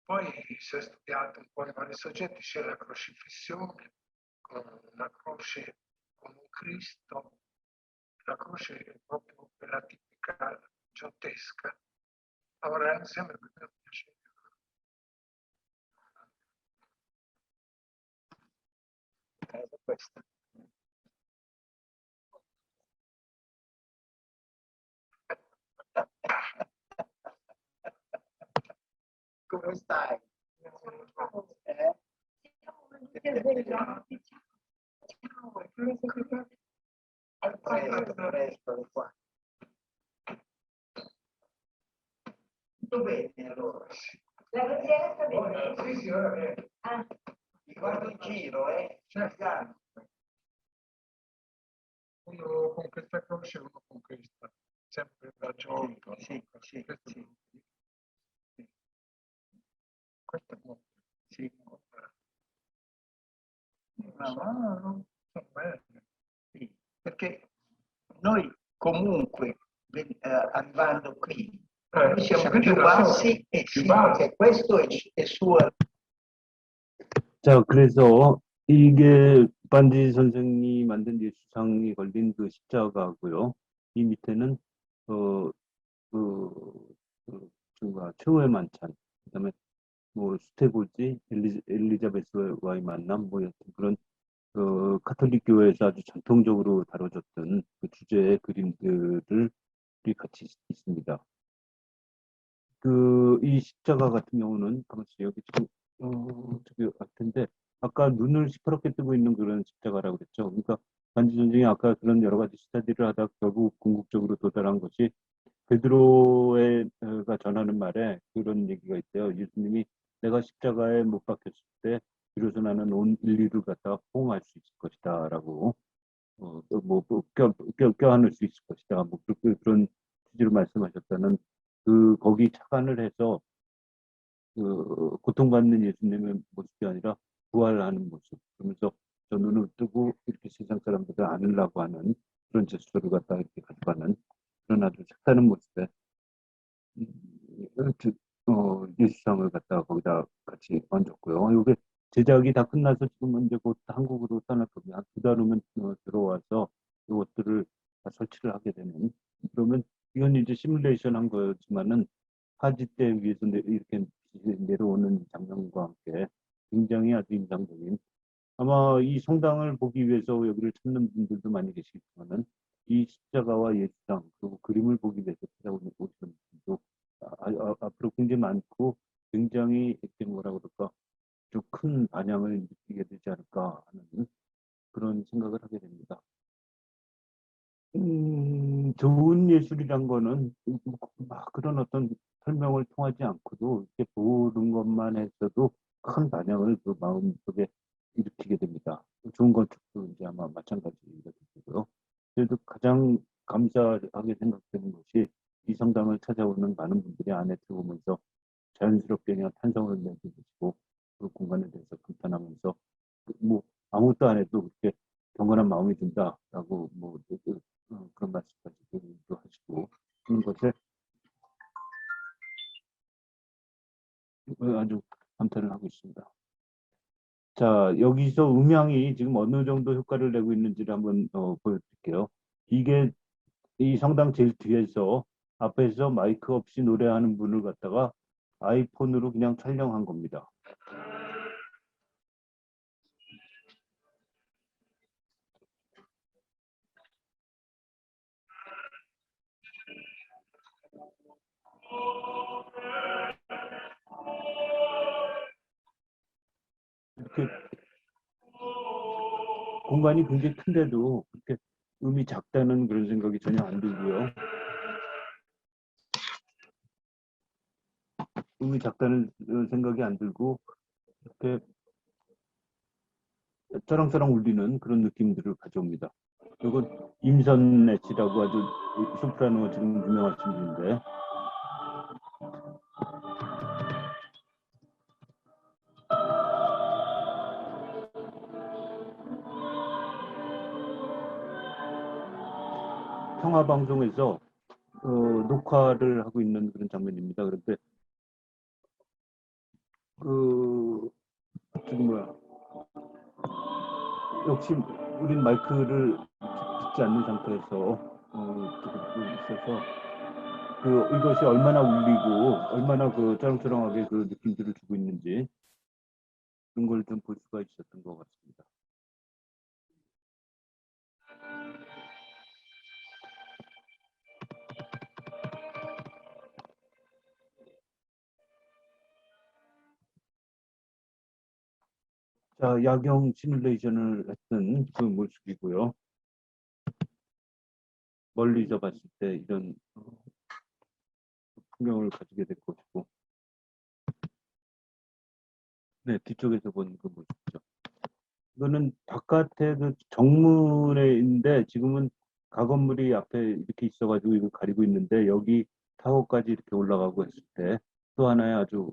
Speaker 3: Poi si è studiato un po' i vari soggetti, c'è la crocifissione con una croce con un Cristo, la croce è proprio quella tipica giottesca. Lavorare insieme per me è un piacere. Questa. Come stai? Presto qua. Tutto bene allora.
Speaker 4: La vecchiera sta bene?
Speaker 3: Sì, sì, ora viene.
Speaker 4: Ah,
Speaker 3: Mi guardo in giro, certo. Uno con questa croce, uno con questa. Sempre da gioco. Sì. Questo è molto. Sì. No, sono belle. Sì, perché noi comunque arrivando qui noi siamo più bassi e sì, perché questo è suo.
Speaker 1: 자, 그래서 이게 반지 선생이 만든 예수상이 걸린 그 십자가고요. 이 밑에는 어, 최후의 만찬, 그다음에 뭐 스테고지, 엘리자베스와의 만남, 뭐 여튼 그런 카톨릭 교회에서 아주 전통적으로 다뤄졌던 그 주제의 그림들이 같이 있습니다. 이 십자가 같은 경우는 가만있어 여기 지금 저기 할 텐데 아까 눈을 시퍼렇게 뜨고 있는 그런 십자가라고 그랬죠. 그러니까 반지 선생이 아까 그런 여러 가지 스터디를 하다 결국 궁극적으로 도달한 것이 베드로가 전하는 말에 그런 얘기가 있대요. 예수님이 내가 십자가에 못 박혔을 때 비로소 나는 온 인류를 갖다가 포옹할 수 있을 것이다라고 껴안을 수 있을 것이다. 뭐 그런 취지로 말씀하셨다는 거기 착안을 해서 고통받는 예수님의 모습이 아니라 부활하는 모습. 그러면서 저 눈을 뜨고 이렇게 세상 사람들을 안으려고 하는 그런 제스처를 갖다 이렇게 가져가는 그런 아주 색다른 모습에 예수상을 갖다가 거기다 같이 얹었고요. 이게 제작이 다 끝나서 지금 이제 곧 한국으로 떠날 겁니다. 한 2달 후면 들어와서 이것들을 다 설치를 하게 되는. 그러면 이건 이제 시뮬레이션 한 거지만은 화지 때 위에서 이렇게 내려오는 장면과 함께 굉장히 아주 인상적인 아마 이 성당을 보기 위해서 여기를 찾는 분들도 많이 계시겠지만은 이 십자가와 예수상 그리고 그림을 보기 위해서 찾아오시는 분들도 앞으로 굉장히 많고 굉장히 이렇게 뭐라 그럴까 좀 큰 반향을 느끼게 되지 않을까 하는 그런 생각을 하게 됩니다. 좋은 예술이란 거는 막 그런 어떤 설명을 통하지 않고도 이렇게 보는 것만 해서도 큰 반향을 그 마음속에 일으키게 됩니다. 좋은 건축도 이제 아마 마찬가지가 되고요. 그래도 가장 감사하게 생각되는 것이 이 성당을 찾아오는 많은 분들이 안에 들어오면서 자연스럽게 그냥 탄성을 내주시고 그 공간에 대해서 감탄하면서 뭐 아무것도 안 해도 그렇게 경건한 마음이 든다라고 뭐 그런 말씀까지도 하시고 그런 것에 아주 감탄을 하고 있습니다. 자, 여기서 음향이 지금 어느 정도 효과를 내고 있는지를 한번 보여드릴게요. 이게 이 성당 제일 뒤에서 앞에서 마이크 없이 노래하는 분을 갖다가 아이폰으로 그냥 촬영한 겁니다. 이렇게 공간이 굉장히 큰데도 그렇게 음이 작다는 그런 생각이 전혀 안 들고요. 음이 작다는 생각이 안 들고 이렇게 쩌렁쩌렁 울리는 그런 느낌들을 가져옵니다. 이건 임선애 씨라고 아주 소프라노 지금 유명하신 분인데 평화방송에서 녹화를 하고 있는 그런 장면입니다. 그런데 저기 뭐야, 역시 우린 마이크를 듣지 않는 상태에서 듣고 있어서 이것이 얼마나 울리고 얼마나 쩌렁쩌렁하게 그 느낌들을 주고 있는지 그런 걸 좀 볼 수가 있었던 것 같습니다. 자, 야경 시뮬레이션을 했던 그 모습이고요. 멀리서 봤을 때 이런 풍경을 가지게 될 것이고, 네, 뒤쪽에서 본 그 모습이죠. 이거는 바깥에 그 정문에인데 지금은 가건물이 앞에 이렇게 있어가지고 이거 가리고 있는데 여기 타워까지 이렇게 올라가고 했을 때 또 하나의 아주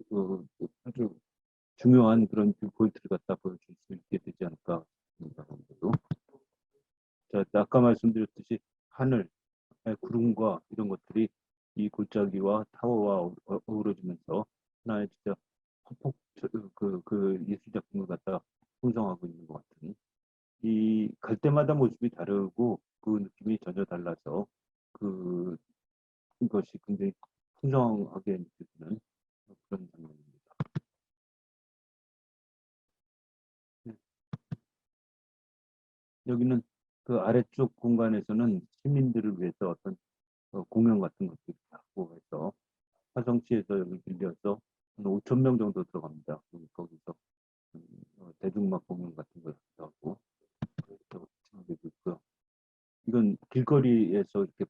Speaker 1: 중요한 그런 뷰포인트를 갖다 보여줄 수 있게 되지 않을까 싶습니다. 자, 아까 말씀드렸듯이 하늘, 구름과 이런 것들이 이 골짜기와 타워와 어우러지면서 하나의 진짜 폭 그 예술 작품을 갖다 형성하고 있는 것 같은 이 갈 때마다 모습이 다르고 그 느낌이 전혀 달라서 이것이 굉장히 풍성하게 느껴지는 그런 장면입니다. 네. 여기는 그 아래쪽 공간에서는 시민들을 위해서 어떤 공연 같은 것들이 하고 해서 화성시에서 여기 빌려서 한 5천 명 정도 들어갑니다. 거기서 대중음악 공연 같은 걸 하고 되고 있고요. 이건 길거리에서 이렇게